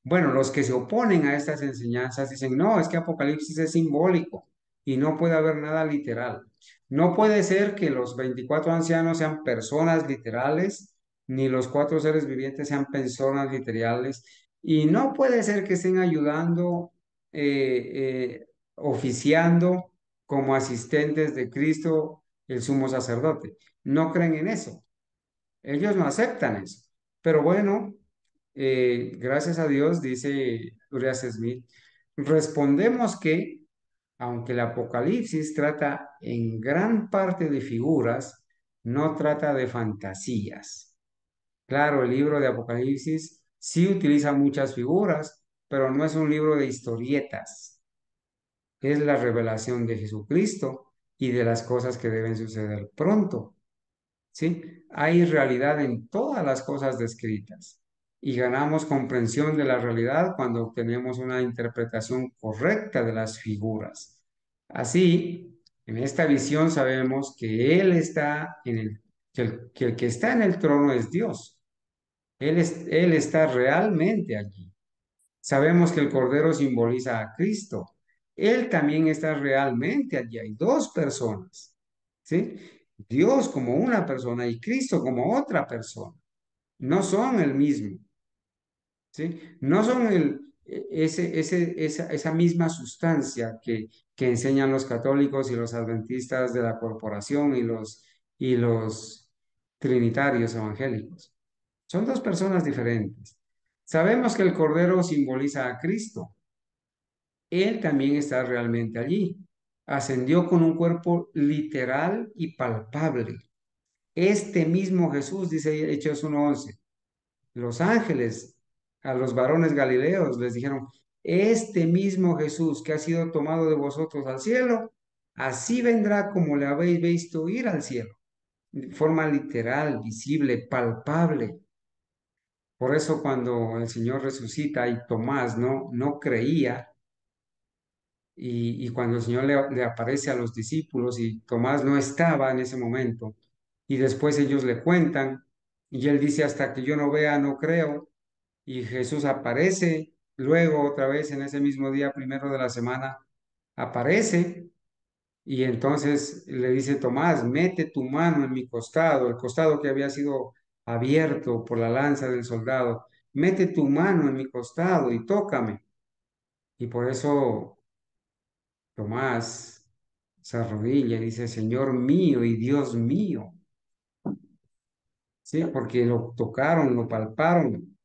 Bueno, los que se oponen a estas enseñanzas dicen, no, es que Apocalipsis es simbólico y no puede haber nada literal. No puede ser que los 24 ancianos sean personas literales, ni los cuatro seres vivientes sean personas literales, y no puede ser que estén ayudando, oficiando como asistentes de Cristo, el sumo sacerdote. No creen en eso. Ellos no aceptan eso. Pero bueno, gracias a Dios, dice Uriah Smith, respondemos que, aunque el Apocalipsis trata en gran parte de figuras, no trata de fantasías. Claro, el libro de Apocalipsis sí utiliza muchas figuras, pero no es un libro de historietas. Es la revelación de Jesucristo y de las cosas que deben suceder pronto. ¿Sí? Hay realidad en todas las cosas descritas y ganamos comprensión de la realidad cuando obtenemos una interpretación correcta de las figuras. Así, en esta visión sabemos que Él está que el que está en el trono es Dios. Él está realmente allí. Sabemos que el Cordero simboliza a Cristo. Él también está realmente allí. Hay dos personas, ¿sí? Dios como una persona y Cristo como otra persona. No son el mismo, ¿sí? No son esa misma sustancia que enseñan los católicos y los adventistas de la corporación y los trinitarios evangélicos. Son dos personas diferentes. Sabemos que el Cordero simboliza a Cristo. Él también está realmente allí. Ascendió con un cuerpo literal y palpable. Este mismo Jesús, dice Hechos 1:11, los ángeles a los varones galileos les dijeron, este mismo Jesús que ha sido tomado de vosotros al cielo, así vendrá como le habéis visto ir al cielo. De forma literal, visible, palpable. Por eso cuando el Señor resucita y Tomás no creía, y cuando el Señor le aparece a los discípulos y Tomás no estaba en ese momento, y después ellos le cuentan, y él dice, hasta que yo no vea, no creo, y Jesús aparece, luego otra vez en ese mismo día, primero de la semana, aparece, y entonces le dice Tomás, mete tu mano en mi costado, el costado que había sido abierto por la lanza del soldado, mete tu mano en mi costado y tócame. Y por eso Tomás se arrodilla y dice, Señor mío y Dios mío, ¿sí? Porque lo tocaron, lo palparon.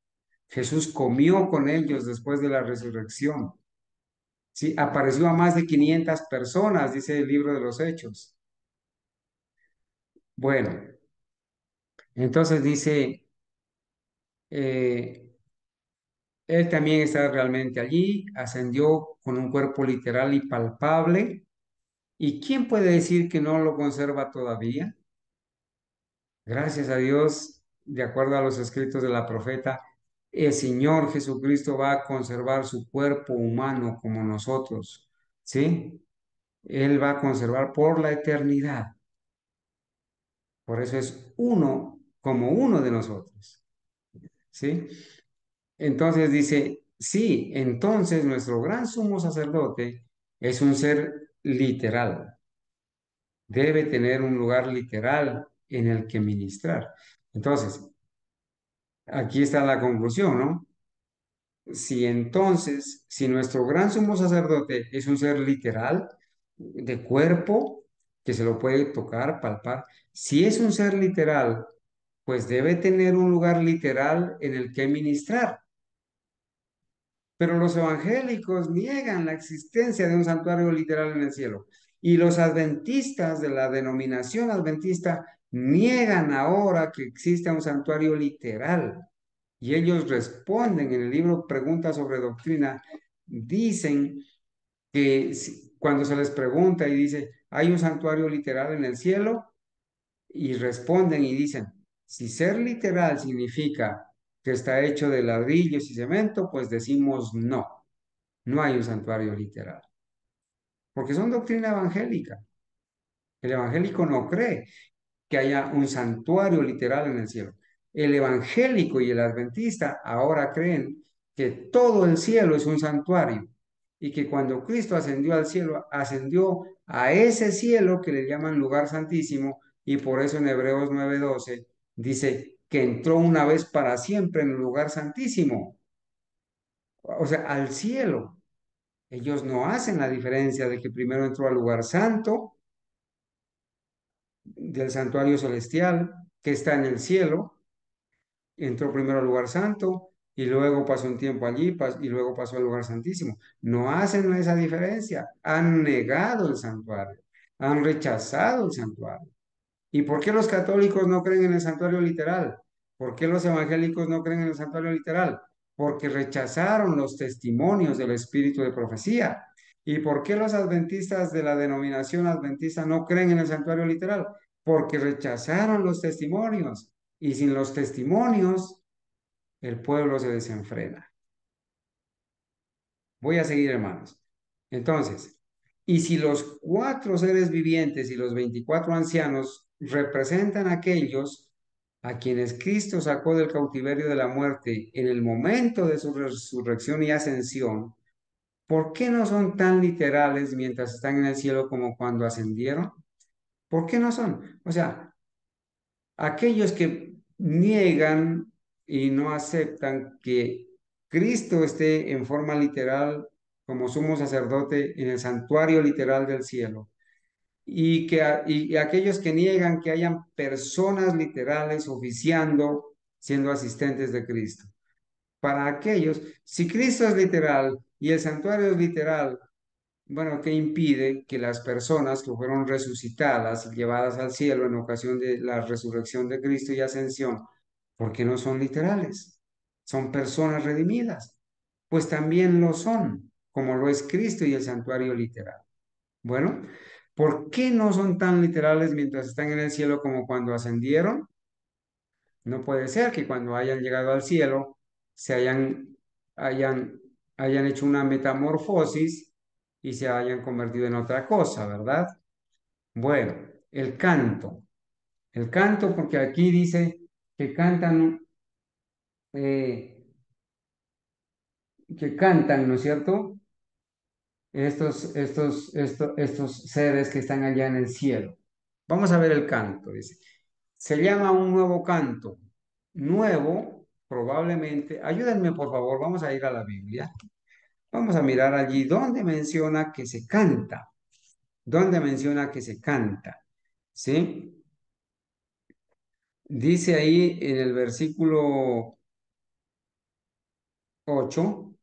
Jesús comió con ellos después de la resurrección, ¿sí? Apareció a más de 500 personas, dice el libro de los Hechos. Bueno, entonces dice, eh, él también está realmente allí, ascendió con un cuerpo literal y palpable. ¿Y quién puede decir que no lo conserva todavía? Gracias a Dios, de acuerdo a los escritos de la profeta, el Señor Jesucristo va a conservar su cuerpo humano como nosotros, ¿sí? Él va a conservar por la eternidad. Por eso es uno como uno de nosotros, ¿sí? Entonces dice, sí, entonces nuestro gran sumo sacerdote es un ser literal, debe tener un lugar literal en el que ministrar. Entonces, aquí está la conclusión, ¿no? Si entonces, si nuestro gran sumo sacerdote es un ser literal, de cuerpo, que se lo puede tocar, palpar, si es un ser literal, pues debe tener un lugar literal en el que ministrar. Pero los evangélicos niegan la existencia de un santuario literal en el cielo. Y los adventistas de la denominación adventista niegan ahora que exista un santuario literal. Y ellos responden en el libro Preguntas sobre Doctrina, dicen que cuando se les pregunta y dice, ¿hay un santuario literal en el cielo? Y responden y dicen, si ser literal significa que está hecho de ladrillos y cemento, pues decimos no, no hay un santuario literal, porque son doctrina evangélica. El evangélico no cree que haya un santuario literal en el cielo. El evangélico y el adventista ahora creen que todo el cielo es un santuario y que cuando Cristo ascendió al cielo, ascendió a ese cielo que le llaman lugar santísimo y por eso en Hebreos 9:12 dice que entró una vez para siempre en el lugar santísimo, o sea, al cielo. Ellos no hacen la diferencia de que primero entró al lugar santo del santuario celestial que está en el cielo, entró primero al lugar santo y luego pasó un tiempo allí y luego pasó al lugar santísimo. No hacen esa diferencia, han negado el santuario, han rechazado el santuario. ¿Y por qué los católicos no creen en el santuario literal? ¿Por qué los evangélicos no creen en el santuario literal? Porque rechazaron los testimonios del espíritu de profecía. ¿Y por qué los adventistas de la denominación adventista no creen en el santuario literal? Porque rechazaron los testimonios. Y sin los testimonios, el pueblo se desenfrena. Voy a seguir, hermanos. Entonces, y si los cuatro seres vivientes y los 24 ancianos representan a aquellos a quienes Cristo sacó del cautiverio de la muerte en el momento de su resurrección y ascensión, ¿por qué no son tan literales mientras están en el cielo como cuando ascendieron? ¿Por qué no son? O sea, aquellos que niegan y no aceptan que Cristo esté en forma literal como sumo sacerdote en el santuario literal del cielo. y aquellos que niegan que hayan personas literales oficiando, siendo asistentes de Cristo. Para aquellos, si Cristo es literal y el santuario es literal, bueno, ¿qué impide que las personas que fueron resucitadas y llevadas al cielo en ocasión de la resurrección de Cristo y ascensión, ¿por qué no son literales? Son personas redimidas. Pues también lo son, como lo es Cristo y el santuario literal. Bueno, ¿por qué no son tan literales mientras están en el cielo como cuando ascendieron? No puede ser que cuando hayan llegado al cielo se hayan, hayan hecho una metamorfosis y se hayan convertido en otra cosa, ¿verdad? Bueno, el canto. El canto, porque aquí dice eh, que cantan, ¿no es cierto? Estos seres que están allá en el cielo. Vamos a ver el canto, dice. Se llama un nuevo canto. Nuevo, probablemente. Ayúdenme, por favor, vamos a ir a la Biblia. Vamos a mirar allí dónde menciona que se canta. ¿Dónde menciona que se canta? ¿Sí? Dice ahí en el versículo 8,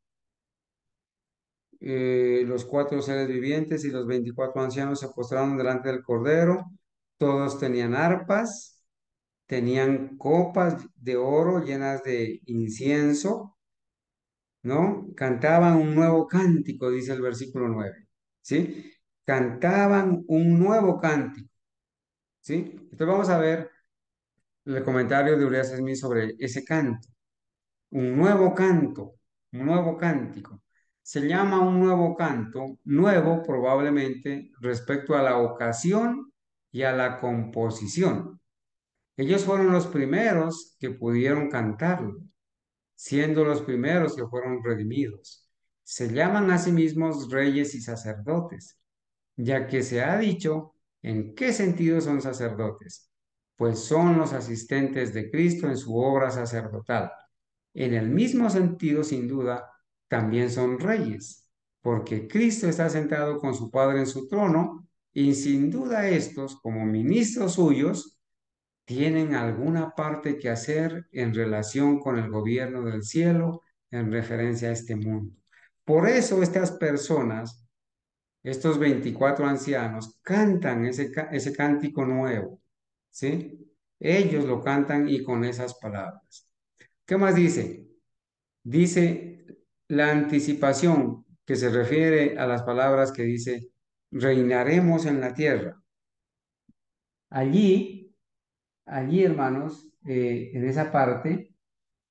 los cuatro seres vivientes y los 24 ancianos se postraron delante del Cordero. Todos tenían arpas, tenían copas de oro llenas de incienso, ¿no? Cantaban un nuevo cántico, dice el versículo 9, ¿sí? Cantaban un nuevo cántico, ¿sí? Entonces vamos a ver el comentario de Urias Smith sobre ese canto. Un nuevo canto, un nuevo cántico. Se llama un nuevo canto, nuevo probablemente respecto a la ocasión y a la composición. Ellos fueron los primeros que pudieron cantarlo, siendo los primeros que fueron redimidos. Se llaman a sí mismos reyes y sacerdotes, ya que se ha dicho en qué sentido son sacerdotes, pues son los asistentes de Cristo en su obra sacerdotal. En el mismo sentido, sin duda, también son reyes, porque Cristo está sentado con su Padre en su trono, y sin duda estos, como ministros suyos, tienen alguna parte que hacer en relación con el gobierno del cielo en referencia a este mundo. Por eso estas personas, estos 24 ancianos, cantan ese cántico nuevo, ¿sí? Ellos lo cantan y con esas palabras. ¿Qué más dice? Dice la anticipación que se refiere a las palabras que dice, reinaremos en la tierra. Allí, hermanos, en esa parte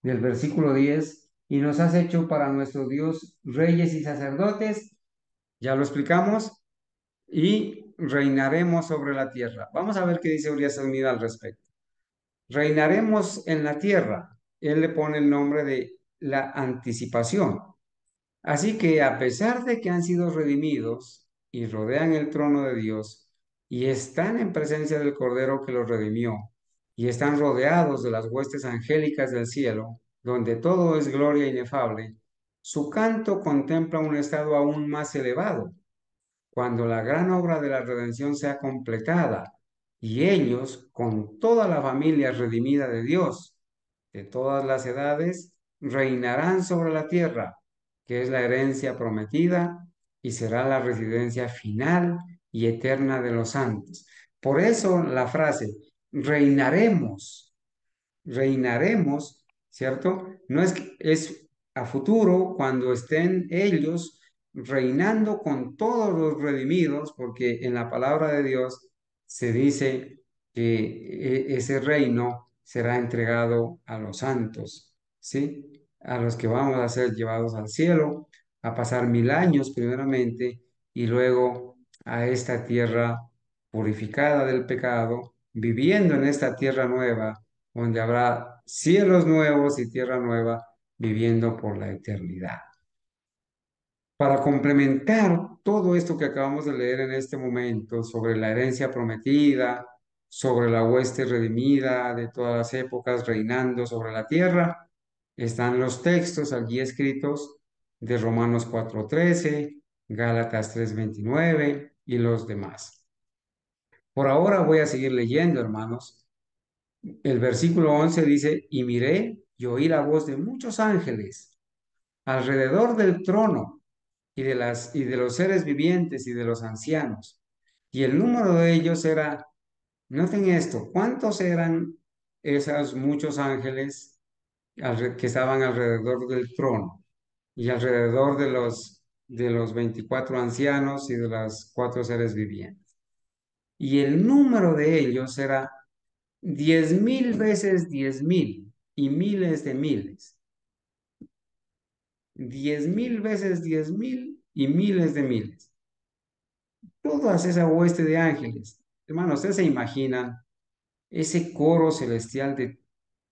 del versículo 10, y nos has hecho para nuestro Dios reyes y sacerdotes, ya lo explicamos, y reinaremos sobre la tierra. Vamos a ver qué dice Urias Almida al respecto. Reinaremos en la tierra. Él le pone el nombre de la anticipación. Así que a pesar de que han sido redimidos y rodean el trono de Dios y están en presencia del Cordero que los redimió y están rodeados de las huestes angélicas del cielo, donde todo es gloria inefable, su canto contempla un estado aún más elevado, cuando la gran obra de la redención sea completada y ellos, con toda la familia redimida de Dios, de todas las edades, reinarán sobre la tierra, que es la herencia prometida y será la residencia final y eterna de los santos. Por eso la frase, reinaremos, reinaremos, ¿cierto? No es que es a futuro cuando estén ellos reinando con todos los redimidos, porque en la palabra de Dios se dice que ese reino será entregado a los santos, ¿sí? A los que vamos a ser llevados al cielo, a pasar 1000 años primeramente y luego a esta tierra purificada del pecado, viviendo en esta tierra nueva donde habrá cielos nuevos y tierra nueva viviendo por la eternidad. Para complementar todo esto que acabamos de leer en este momento sobre la herencia prometida, sobre la hueste redimida de todas las épocas reinando sobre la tierra, están los textos allí escritos de Romanos 4:13, Gálatas 3:29 y los demás. Por ahora voy a seguir leyendo, hermanos. El versículo 11 dice, y miré y oí la voz de muchos ángeles alrededor del trono y de los seres vivientes y de los ancianos. Y el número de ellos era, noten esto, ¿cuántos eran esos muchos ángeles que estaban alrededor del trono y alrededor de los 24 ancianos y de los cuatro seres vivientes? Y el número de ellos era 10,000 veces 10,000 y miles de miles. 10,000 veces 10,000 y miles de miles. Todas esa hueste de ángeles. Hermanos, ustedes se imaginan ese coro celestial de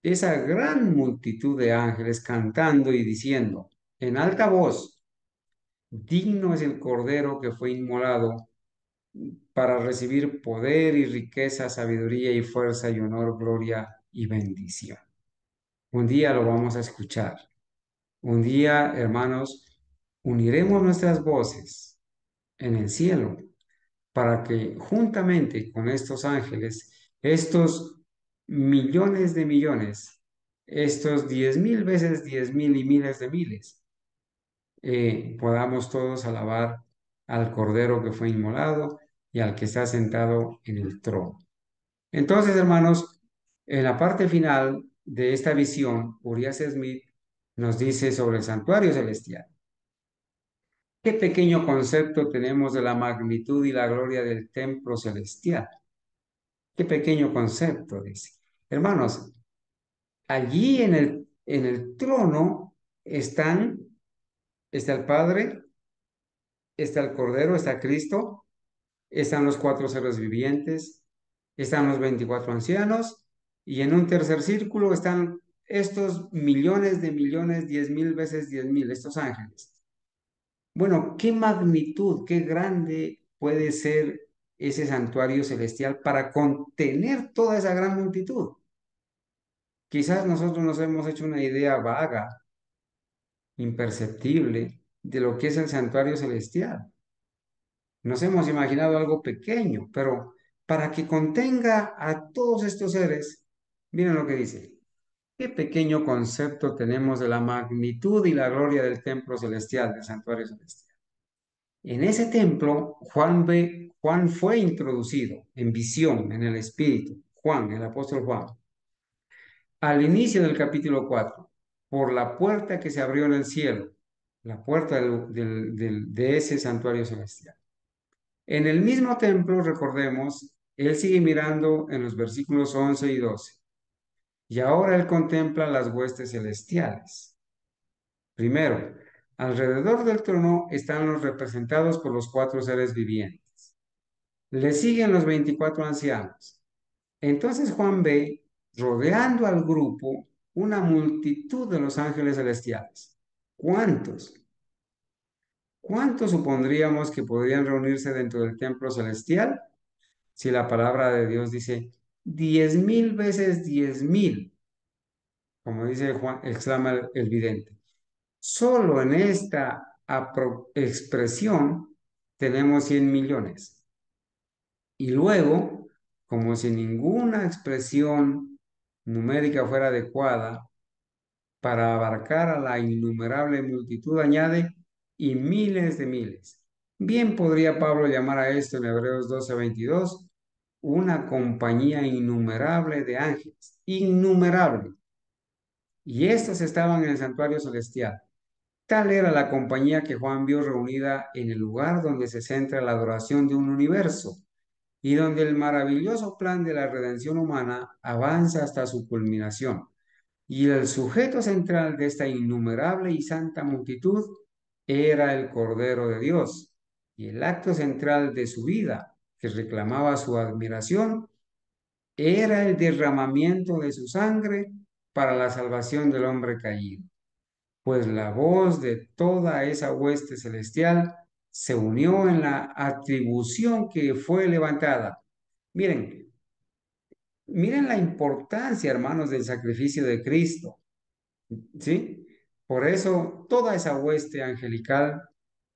esa gran multitud de ángeles cantando y diciendo en alta voz, digno es el Cordero que fue inmolado para recibir poder y riqueza, sabiduría y fuerza y honor, gloria y bendición. Un día lo vamos a escuchar. Un día, hermanos, uniremos nuestras voces en el cielo para que juntamente con estos ángeles, estos millones de millones, estos 10,000 veces 10,000 y miles de miles, podamos todos alabar al Cordero que fue inmolado y al que está sentado en el trono. Entonces, hermanos, en la parte final de esta visión, Urias Smith nos dice sobre el santuario celestial. ¿Qué pequeño concepto tenemos de la magnitud y la gloria del templo celestial? Qué pequeño concepto, dice. Hermanos, allí en el trono está el Padre, está el Cordero, está Cristo, están los cuatro seres vivientes, están los 24 ancianos, y en un tercer círculo están estos millones, 10,000 veces 10,000, estos ángeles. Bueno, qué magnitud, qué grande puede ser ese santuario celestial para contener toda esa gran multitud. Quizás nosotros nos hemos hecho una idea vaga, imperceptible, de lo que es el santuario celestial. Nos hemos imaginado algo pequeño, pero para que contenga a todos estos seres, miren lo que dice. Qué pequeño concepto tenemos de la magnitud y la gloria del templo celestial, del santuario celestial. En ese templo, Juan fue introducido en visión, en el Espíritu. Juan, el apóstol Juan, al inicio del capítulo 4, por la puerta que se abrió en el cielo, la puerta de ese santuario celestial. En el mismo templo, recordemos, él sigue mirando en los versículos 11 y 12. Y ahora él contempla las huestes celestiales. Primero, alrededor del trono están los representados por los cuatro seres vivientes. Le siguen los 24 ancianos. Entonces Juan ve, rodeando al grupo, una multitud de los ángeles celestiales. ¿Cuántos? ¿Cuántos supondríamos que podrían reunirse dentro del templo celestial? Si la palabra de Dios dice 10,000 veces 10,000, como dice Juan, exclama el vidente. Solo en esta expresión tenemos 100 millones. Y luego, como si ninguna expresión numérica fuera adecuada para abarcar a la innumerable multitud, añade, y miles de miles. Bien podría Pablo llamar a esto en Hebreos 12:22 una compañía innumerable de ángeles, innumerable. Y estos estaban en el santuario celestial. Tal era la compañía que Juan vio reunida en el lugar donde se centra la adoración de un universo y donde el maravilloso plan de la redención humana avanza hasta su culminación. Y el sujeto central de esta innumerable y santa multitud era el Cordero de Dios. Y el acto central de su vida, que reclamaba su admiración, era el derramamiento de su sangre para la salvación del hombre caído. Pues la voz de toda esa hueste celestial se unió en la atribución que fue levantada. Miren, miren la importancia, hermanos, del sacrificio de Cristo, ¿sí? Por eso toda esa hueste angelical,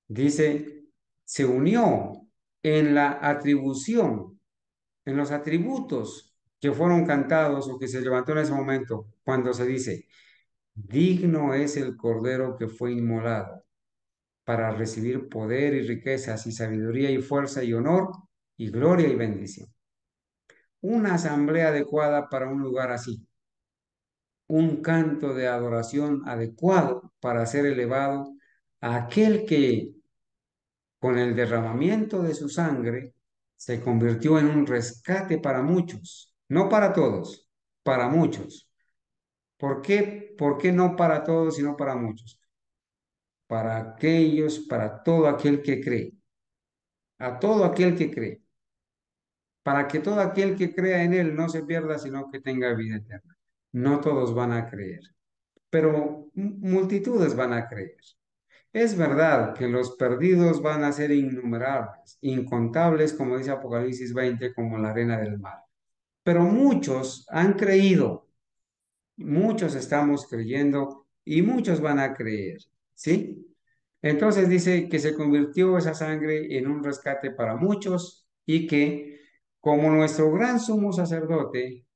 dice, se unió en la atribución. en los atributos que fueron cantados o que se levantó en ese momento, cuando se dice, digno es el Cordero que fue inmolado para recibir poder y riquezas y sabiduría y fuerza y honor y gloria y bendición. Una asamblea adecuada para un lugar así, un canto de adoración adecuado para ser elevado a aquel que con el derramamiento de su sangre se convirtió en un rescate para muchos, no para todos, para muchos. ¿Por qué? ¿Por qué no para todos, sino para muchos? Para aquellos, para todo aquel que cree, a todo aquel que cree, para que todo aquel que crea en él no se pierda, sino que tenga vida eterna. No todos van a creer, pero multitudes van a creer. Es verdad que los perdidos van a ser innumerables, incontables, como dice Apocalipsis 20, como la arena del mar. Pero muchos han creído, muchos estamos creyendo y muchos van a creer, ¿sí? Entonces dice que se convirtió esa sangre en un rescate para muchos y que, como nuestro gran sumo sacerdote,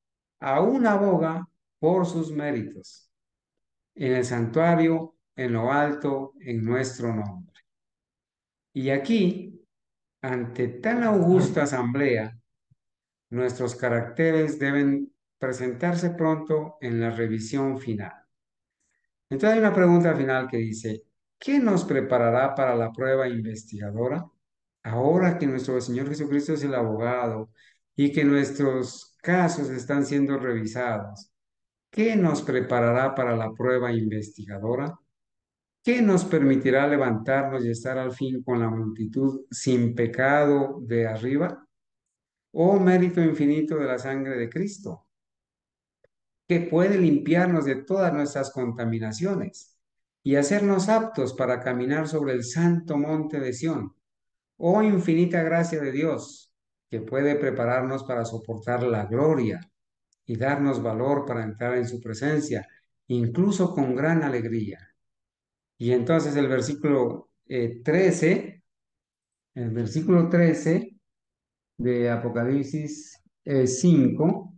aún aboga por sus méritos en el santuario, en lo alto, en nuestro nombre. Y aquí, ante tan augusta asamblea, nuestros caracteres deben presentarse pronto en la revisión final. Entonces hay una pregunta final que dice, ¿qué nos preparará para la prueba investigadora? Ahora que nuestro Señor Jesucristo es el abogado y que nuestros casos están siendo revisados, ¿qué nos preparará para la prueba investigadora? ¿Qué nos permitirá levantarnos y estar al fin con la multitud sin pecado de arriba? ¿O mérito infinito de la sangre de Cristo, que puede limpiarnos de todas nuestras contaminaciones y hacernos aptos para caminar sobre el santo monte de Sión? ¿O infinita gracia de Dios, que puede prepararnos para soportar la gloria y darnos valor para entrar en su presencia, incluso con gran alegría? Y entonces el versículo 13 de Apocalipsis 5,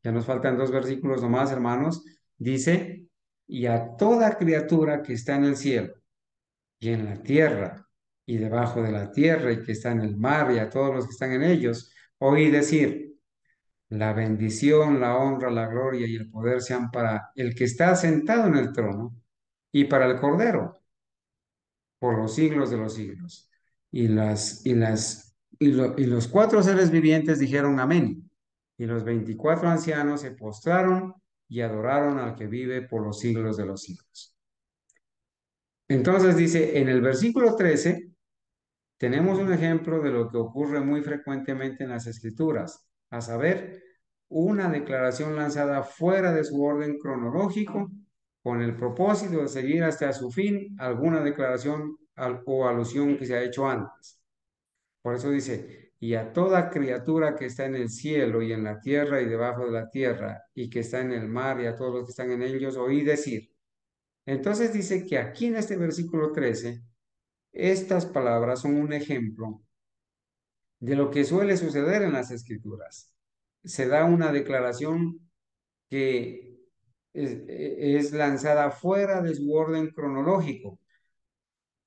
ya nos faltan dos versículos nomás, hermanos, dice, y a toda criatura que está en el cielo y en la tierra y debajo de la tierra y que está en el mar y a todos los que están en ellos, oí decir, la bendición, la honra, la gloria y el poder sean para el que está sentado en el trono y para el Cordero por los siglos de los siglos. Y los cuatro seres vivientes dijeron amén. Y los 24 ancianos se postraron y adoraron al que vive por los siglos de los siglos. Entonces dice, en el versículo 13 tenemos un ejemplo de lo que ocurre muy frecuentemente en las escrituras, a saber, una declaración lanzada fuera de su orden cronológico con el propósito de seguir hasta su fin alguna declaración o alusión que se ha hecho antes. Por eso dice, y a toda criatura que está en el cielo y en la tierra y debajo de la tierra y que está en el mar y a todos los que están en ellos, oí decir. Entonces dice que aquí en este versículo 13 estas palabras son un ejemplo de lo que suele suceder en las escrituras. Se da una declaración que es lanzada fuera de su orden cronológico,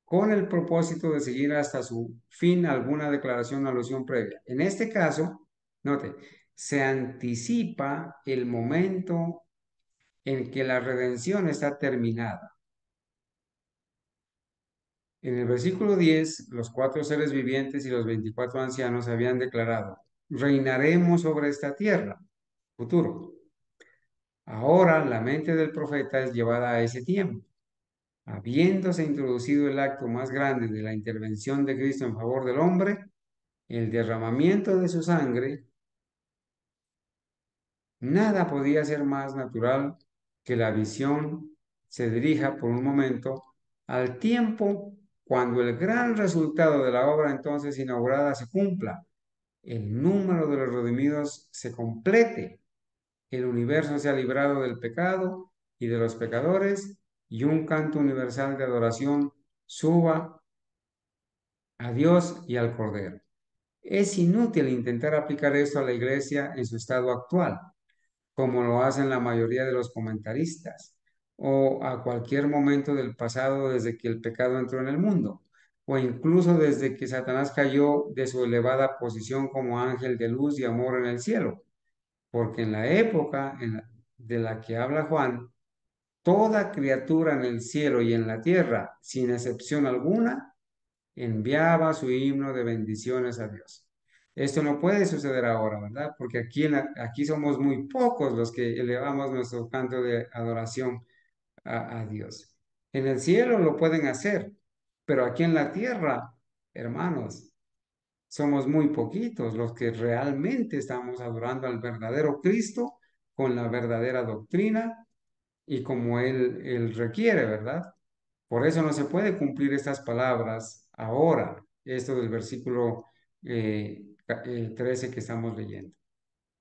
con el propósito de seguir hasta su fin alguna declaración o alusión previa. En este caso, note, se anticipa el momento en que la redención está terminada. En el versículo 10, los cuatro seres vivientes y los 24 ancianos habían declarado, reinaremos sobre esta tierra, futuro. Ahora la mente del profeta es llevada a ese tiempo. Habiéndose introducido el acto más grande de la intervención de Cristo en favor del hombre, el derramamiento de su sangre, nada podía ser más natural que la visión se dirija por un momento al tiempo cuando el gran resultado de la obra entonces inaugurada se cumpla, el número de los redimidos se complete, el universo sea librado del pecado y de los pecadores, y un canto universal de adoración suba a Dios y al Cordero. Es inútil intentar aplicar esto a la iglesia en su estado actual, como lo hacen la mayoría de los comentaristas, o a cualquier momento del pasado desde que el pecado entró en el mundo, o incluso desde que Satanás cayó de su elevada posición como ángel de luz y amor en el cielo, porque en la época de la que habla Juan, toda criatura en el cielo y en la tierra, sin excepción alguna, enviaba su himno de bendiciones a Dios. Esto no puede suceder ahora, ¿verdad? Porque aquí somos muy pocos los que elevamos nuestro canto de adoración a Dios. En el cielo lo pueden hacer, pero aquí en la tierra, hermanos, somos muy poquitos los que realmente estamos adorando al verdadero Cristo con la verdadera doctrina y como Él requiere, ¿verdad? Por eso no se puede cumplir estas palabras ahora, esto del versículo 13 que estamos leyendo.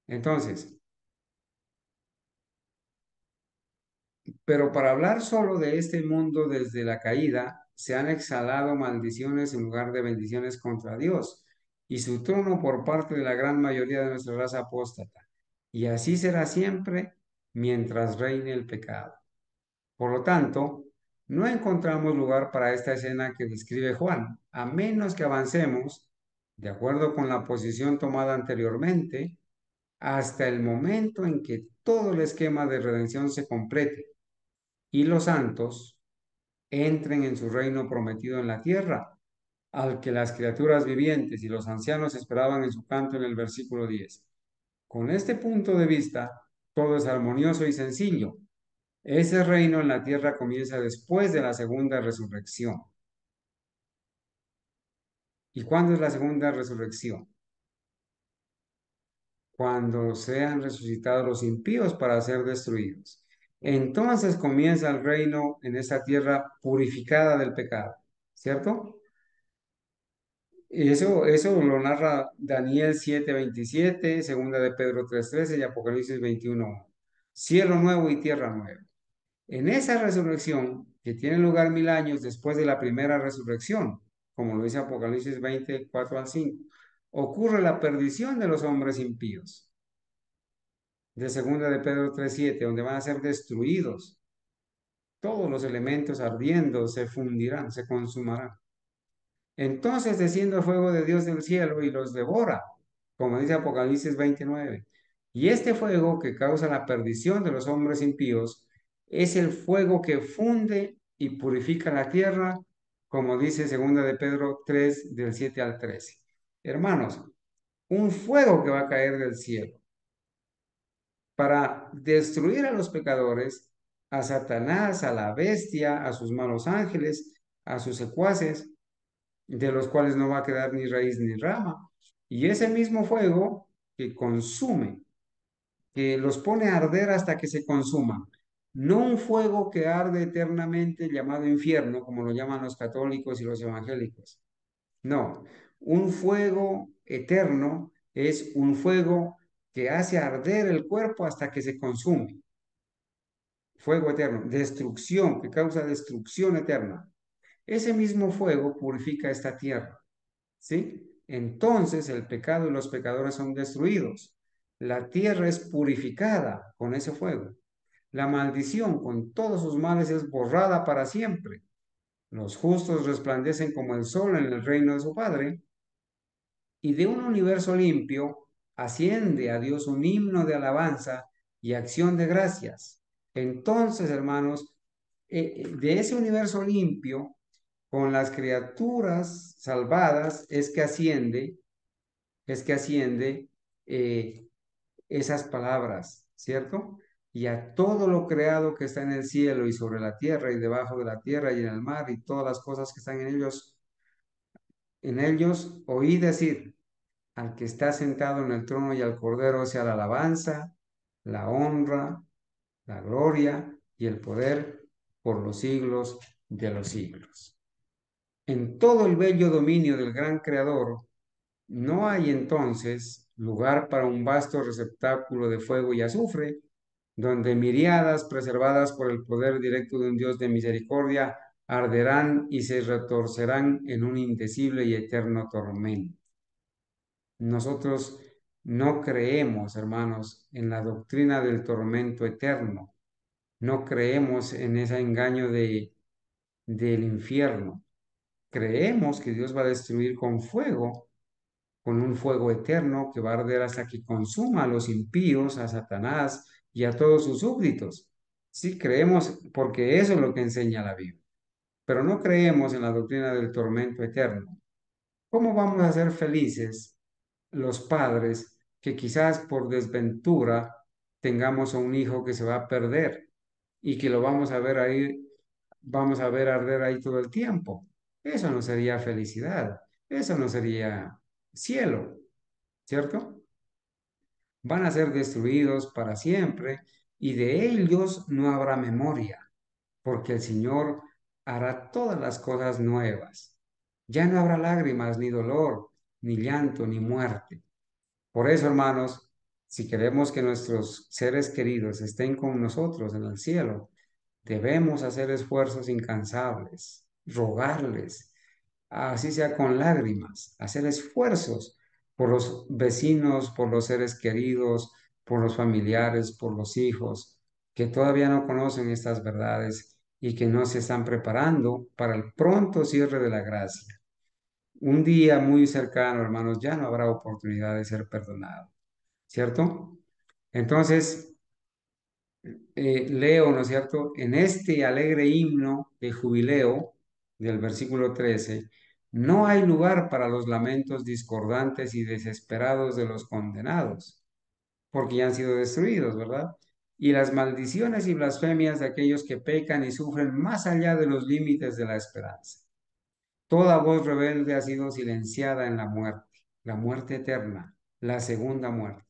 Entonces, pero para hablar solo de este mundo desde la caída, se han exhalado maldiciones en lugar de bendiciones contra Dios y su trono por parte de la gran mayoría de nuestra raza apóstata. Y así será siempre mientras reine el pecado. Por lo tanto, no encontramos lugar para esta escena que describe Juan, a menos que avancemos, de acuerdo con la posición tomada anteriormente, hasta el momento en que todo el esquema de redención se complete y los santos entren en su reino prometido en la tierra, al que las criaturas vivientes y los ancianos esperaban en su canto en el versículo 10. Con este punto de vista, todo es armonioso y sencillo. Ese reino en la tierra comienza después de la segunda resurrección. ¿Y cuándo es la segunda resurrección? Cuando sean resucitados los impíos para ser destruidos. Entonces comienza el reino en esta tierra purificada del pecado, ¿cierto? Y eso lo narra Daniel 7:27, segunda de Pedro 3:13 y Apocalipsis 21:1. Cielo nuevo y tierra nueva. En esa resurrección, que tiene lugar 1000 años después de la primera resurrección, como lo dice Apocalipsis 24 al 5, ocurre la perdición de los hombres impíos, de segunda de Pedro 3:7, donde van a ser destruidos. Todos los elementos ardiendo se fundirán, se consumarán. Entonces desciende el fuego de Dios del cielo y los devora, como dice Apocalipsis 29. Y este fuego que causa la perdición de los hombres impíos es el fuego que funde y purifica la tierra, como dice segunda de Pedro 3 del 7 al 13. Hermanos, un fuego que va a caer del cielo para destruir a los pecadores, a Satanás, a la bestia, a sus malos ángeles, a sus secuaces, de los cuales no va a quedar ni raíz ni rama. Y ese mismo fuego que consume, que los pone a arder hasta que se consuman, no un fuego que arde eternamente llamado infierno, como lo llaman los católicos y los evangélicos. No, un fuego eterno es un fuego que hace arder el cuerpo hasta que se consume. Fuego eterno, destrucción, que causa destrucción eterna. Ese mismo fuego purifica esta tierra. ¿Sí? Entonces el pecado y los pecadores son destruidos. La tierra es purificada con ese fuego. La maldición con todos sus males es borrada para siempre. Los justos resplandecen como el sol en el reino de su Padre. Y de un universo limpio asciende a Dios un himno de alabanza y acción de gracias. Entonces, hermanos, de ese universo limpio, con las criaturas salvadas, es que asciende eh, esas palabras, ¿cierto? Y a todo lo creado que está en el cielo y sobre la tierra y debajo de la tierra y en el mar y todas las cosas que están en ellos oí decir, al que está sentado en el trono y al Cordero sea la alabanza, la honra, la gloria y el poder por los siglos de los siglos. En todo el bello dominio del gran Creador, no hay entonces lugar para un vasto receptáculo de fuego y azufre, donde miriadas preservadas por el poder directo de un Dios de misericordia arderán y se retorcerán en un indecible y eterno tormento. Nosotros no creemos, hermanos, en la doctrina del tormento eterno. No creemos en ese engaño del infierno. Creemos que Dios va a destruir con fuego, con un fuego eterno que va a arder hasta que consuma a los impíos, a Satanás y a todos sus súbditos. Sí creemos porque eso es lo que enseña la Biblia, pero no creemos en la doctrina del tormento eterno. ¿Cómo vamos a ser felices los padres que quizás por desventura tengamos a un hijo que se va a perder y que lo vamos a ver ahí, vamos a ver arder ahí todo el tiempo? Eso no sería felicidad, eso no sería cielo, ¿cierto? Van a ser destruidos para siempre y de ellos no habrá memoria, porque el Señor hará todas las cosas nuevas. Ya no habrá lágrimas, ni dolor, ni llanto, ni muerte. Por eso, hermanos, si queremos que nuestros seres queridos estén con nosotros en el cielo, debemos hacer esfuerzos incansables, rogarles, así sea con lágrimas, hacer esfuerzos por los vecinos, por los seres queridos, por los familiares, por los hijos, que todavía no conocen estas verdades y que no se están preparando para el pronto cierre de la gracia. Un día muy cercano, hermanos, ya no habrá oportunidad de ser perdonado, ¿cierto? Entonces, leo, ¿no es cierto? En este alegre himno de jubileo del versículo 13, no hay lugar para los lamentos discordantes y desesperados de los condenados, porque ya han sido destruidos, ¿verdad? Y las maldiciones y blasfemias de aquellos que pecan y sufren más allá de los límites de la esperanza. Toda voz rebelde ha sido silenciada en la muerte eterna, la segunda muerte.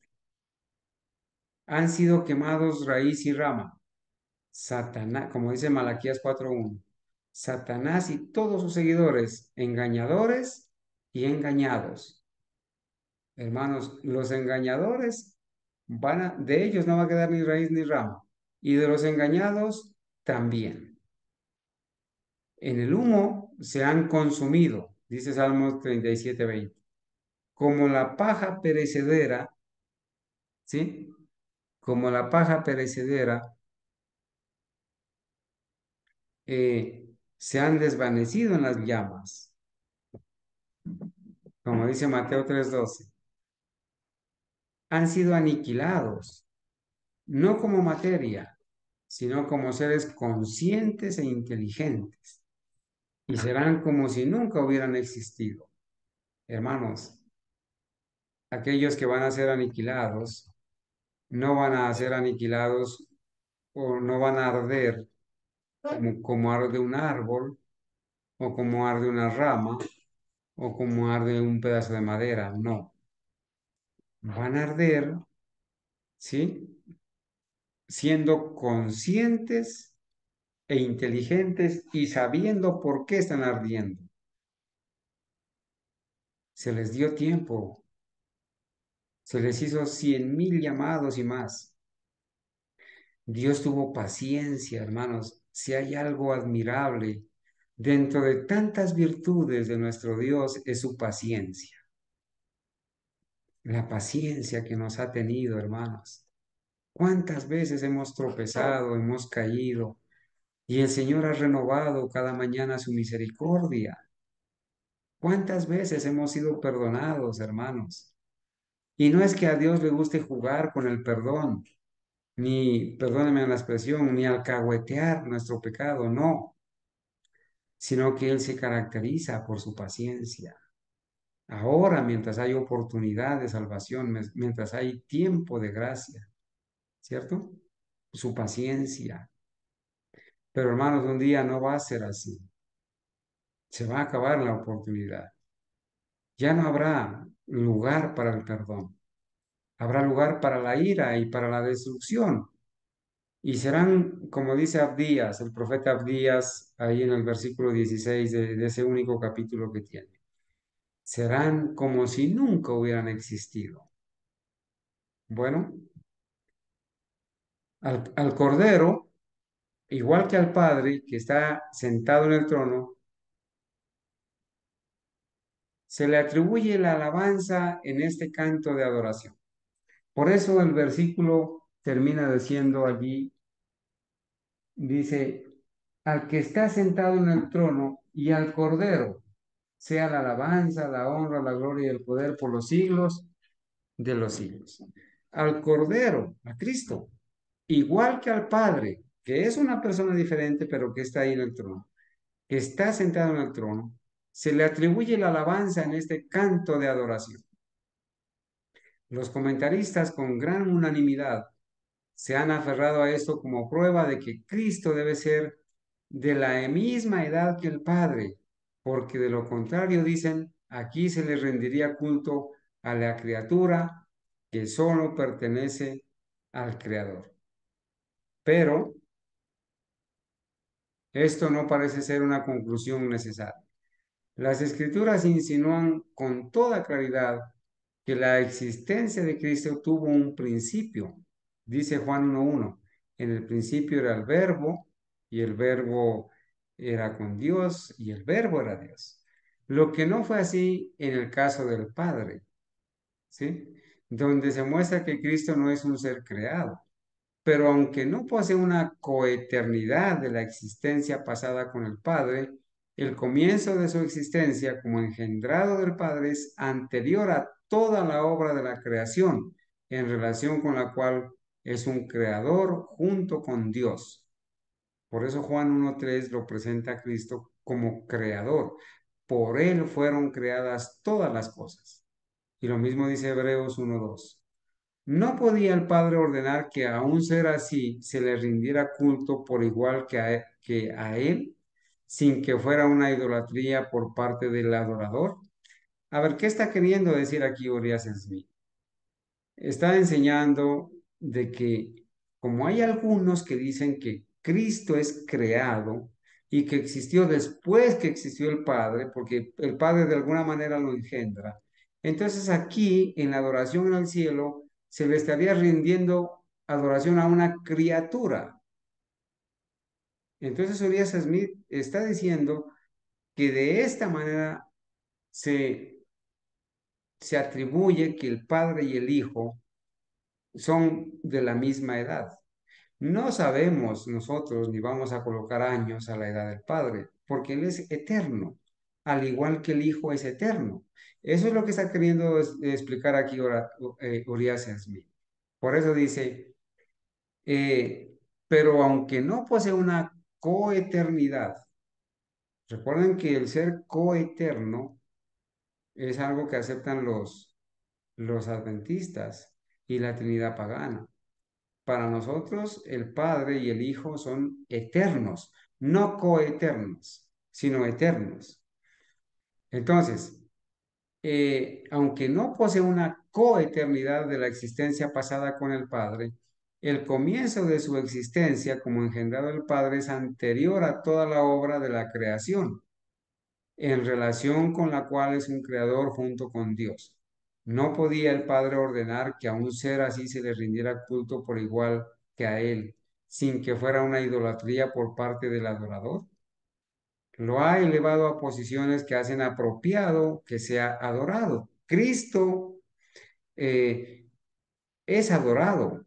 Han sido quemados raíz y rama. Satanás, como dice Malaquías 4:1, Satanás y todos sus seguidores, engañadores y engañados. Hermanos, los engañadores de ellos no va a quedar ni raíz ni rama, y de los engañados también. En el humo se han consumido, dice Salmos 37:20, como la paja perecedera, ¿sí? Como la paja perecedera, se han desvanecido en las llamas, como dice Mateo 3:12. Han sido aniquilados, no como materia, sino como seres conscientes e inteligentes, y serán como si nunca hubieran existido. Hermanos, aquellos que van a ser aniquilados, no van a ser aniquilados o no van a arder como arde un árbol, o como arde una rama, o como arde un pedazo de madera, no. Van a arder, ¿sí? Siendo conscientes e inteligentes y sabiendo por qué están ardiendo. Se les dio tiempo, se les hizo 100,000 llamados y más. Dios tuvo paciencia, hermanos. Si hay algo admirable dentro de tantas virtudes de nuestro Dios, es su paciencia. La paciencia que nos ha tenido, hermanos. ¿Cuántas veces hemos tropezado, hemos caído? Y el Señor ha renovado cada mañana su misericordia. ¿Cuántas veces hemos sido perdonados, hermanos? Y no es que a Dios le guste jugar con el perdón, ni, perdónenme la expresión, ni alcahuetear nuestro pecado, no, sino que Él se caracteriza por su paciencia. Ahora, mientras hay oportunidad de salvación, mientras hay tiempo de gracia, ¿cierto? Su paciencia. Pero hermanos, un día no va a ser así. Se va a acabar la oportunidad. Ya no habrá lugar para el perdón. Habrá lugar para la ira y para la destrucción. Y serán, como dice Abdías, el profeta Abdías, ahí en el versículo 16 de ese único capítulo que tiene. Serán como si nunca hubieran existido. Bueno, al Cordero, igual que al Padre que está sentado en el trono, Se le atribuye la alabanza en este canto de adoración. Por eso el versículo termina diciendo allí, dice, al que está sentado en el trono y al Cordero, sea la alabanza, la honra, la gloria y el poder por los siglos de los siglos. Al Cordero, a Cristo, igual que al Padre, que es una persona diferente, pero que está ahí en el trono, que está sentado en el trono, se le atribuye la alabanza en este canto de adoración. Los comentaristas con gran unanimidad se han aferrado a esto como prueba de que Cristo debe ser de la misma edad que el Padre, porque de lo contrario, dicen, aquí se le rendiría culto a la criatura que solo pertenece al Creador. Pero esto no parece ser una conclusión necesaria. Las Escrituras insinúan con toda claridad que la existencia de Cristo tuvo un principio. Dice Juan 1:1, en el principio era el verbo y el verbo era con Dios y el verbo era Dios. Lo que no fue así en el caso del Padre, ¿sí? Donde se muestra que Cristo no es un ser creado, pero aunque no posee una coeternidad de la existencia pasada con el Padre, el comienzo de su existencia como engendrado del Padre es anterior a toda la obra de la creación, en relación con la cual es un creador junto con Dios. Por eso Juan 1:3 lo presenta a Cristo como creador. Por él fueron creadas todas las cosas. Y lo mismo dice Hebreos 1:2. ¿No podía el Padre ordenar que a un ser así se le rindiera culto por igual que a él, sin que fuera una idolatría por parte del adorador? A ver, ¿qué está queriendo decir aquí Urias Smith? Está enseñando de que como hay algunos que dicen que Cristo es creado y que existió después que existió el Padre, porque el Padre de alguna manera lo engendra, entonces aquí en la adoración al cielo se le estaría rindiendo adoración a una criatura. Entonces Urias Smith está diciendo que de esta manera se, se atribuye que el Padre y el Hijo son de la misma edad. No sabemos nosotros ni vamos a colocar años a la edad del Padre, porque Él es eterno, al igual que el Hijo es eterno. Eso es lo que está queriendo explicar aquí Urias Smith. Por eso dice, eh, pero aunque no posee una coeternidad, recuerden que el ser coeterno es algo que aceptan los adventistas y la Trinidad pagana. Para nosotros, el Padre y el Hijo son eternos, no coeternos, sino eternos. Entonces, aunque no posee una coeternidad de la existencia pasada con el Padre, el comienzo de su existencia como engendrado del Padre es anterior a toda la obra de la creación, en relación con la cual es un creador junto con Dios. No podía el Padre ordenar que a un ser así se le rindiera culto por igual que a él, sin que fuera una idolatría por parte del adorador. Lo ha elevado a posiciones que hacen apropiado que sea adorado. Cristo eh, es adorado,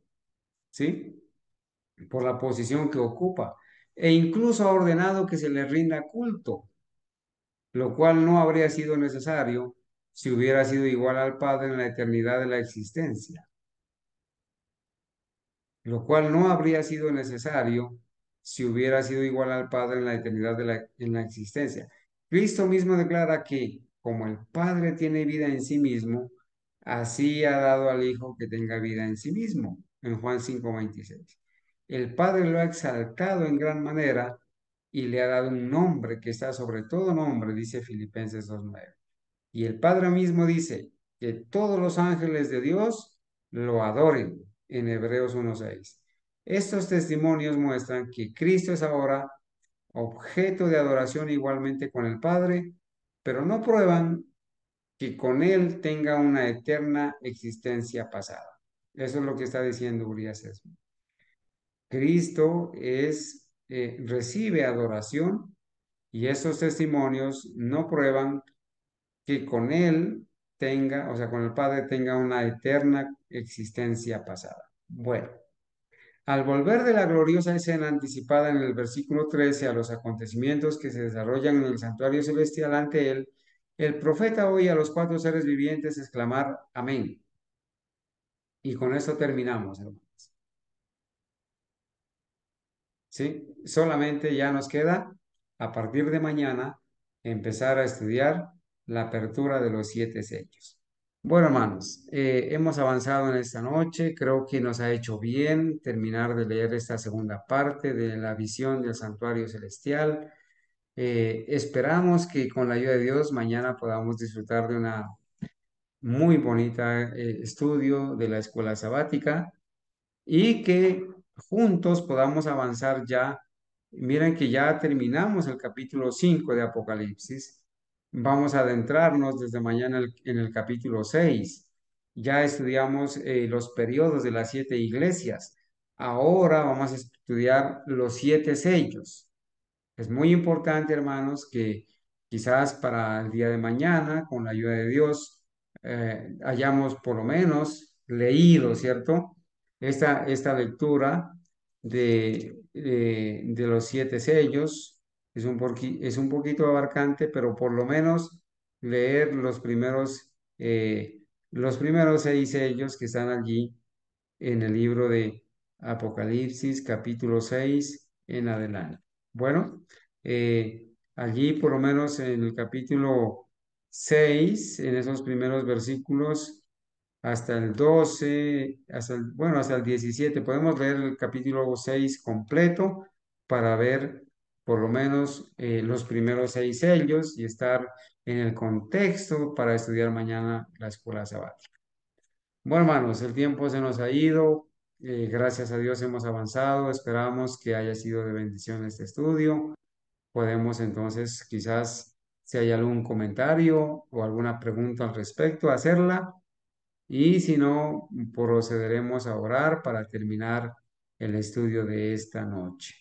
¿sí? Por la posición que ocupa. E incluso ha ordenado que se le rinda culto, lo cual no habría sido necesario si hubiera sido igual al Padre en la eternidad de la existencia, lo cual no habría sido necesario si hubiera sido igual al Padre en la eternidad en la existencia. Cristo mismo declara que como el Padre tiene vida en sí mismo, así ha dado al Hijo que tenga vida en sí mismo, en Juan 5:26. El Padre lo ha exaltado en gran manera y le ha dado un nombre que está sobre todo nombre, dice Filipenses 2:9. Y el Padre mismo dice que todos los ángeles de Dios lo adoren en Hebreos 1:6. Estos testimonios muestran que Cristo es ahora objeto de adoración igualmente con el Padre, pero no prueban que con Él tenga una eterna existencia pasada. Eso es lo que está diciendo Urias Esmo. Cristo recibe adoración y estos testimonios no prueban que con Él tenga, o sea, con el Padre tenga una eterna existencia pasada. Bueno, al volver de la gloriosa escena anticipada en el versículo 13 a los acontecimientos que se desarrollan en el santuario celestial ante Él, el profeta oye a los cuatro seres vivientes exclamar amén. Y con esto terminamos, hermanos. ¿Sí? Solamente ya nos queda, a partir de mañana, empezar a estudiar la apertura de los siete sellos. Bueno, hermanos, hemos avanzado en esta noche. Creo que nos ha hecho bien terminar de leer esta segunda parte de la visión del santuario celestial. Esperamos que con la ayuda de Dios mañana podamos disfrutar de una muy bonita estudio de la escuela sabática y que juntos podamos avanzar ya. Miren que ya terminamos el capítulo 5 de Apocalipsis. Vamos a adentrarnos desde mañana en el capítulo 6. Ya estudiamos los periodos de las siete iglesias. Ahora vamos a estudiar los siete sellos. Es muy importante, hermanos, que quizás para el día de mañana, con la ayuda de Dios, hayamos por lo menos leído, ¿cierto? Esta lectura de los siete sellos es un poquito abarcante, pero por lo menos leer los primeros seis sellos que están allí en el libro de Apocalipsis, capítulo 6 en adelante. Bueno, allí por lo menos en el capítulo 6 en esos primeros versículos, hasta el 12 bueno, hasta el 17 podemos leer el capítulo 6 completo para ver por lo menos los primeros seis sellos y estar en el contexto para estudiar mañana la escuela sabática. Bueno, hermanos, el tiempo se nos ha ido. Gracias a Dios hemos avanzado. Esperamos que haya sido de bendición este estudio. Podemos entonces, quizás, si hay algún comentario o alguna pregunta al respecto, hacerla. Y si no, procederemos a orar para terminar el estudio de esta noche.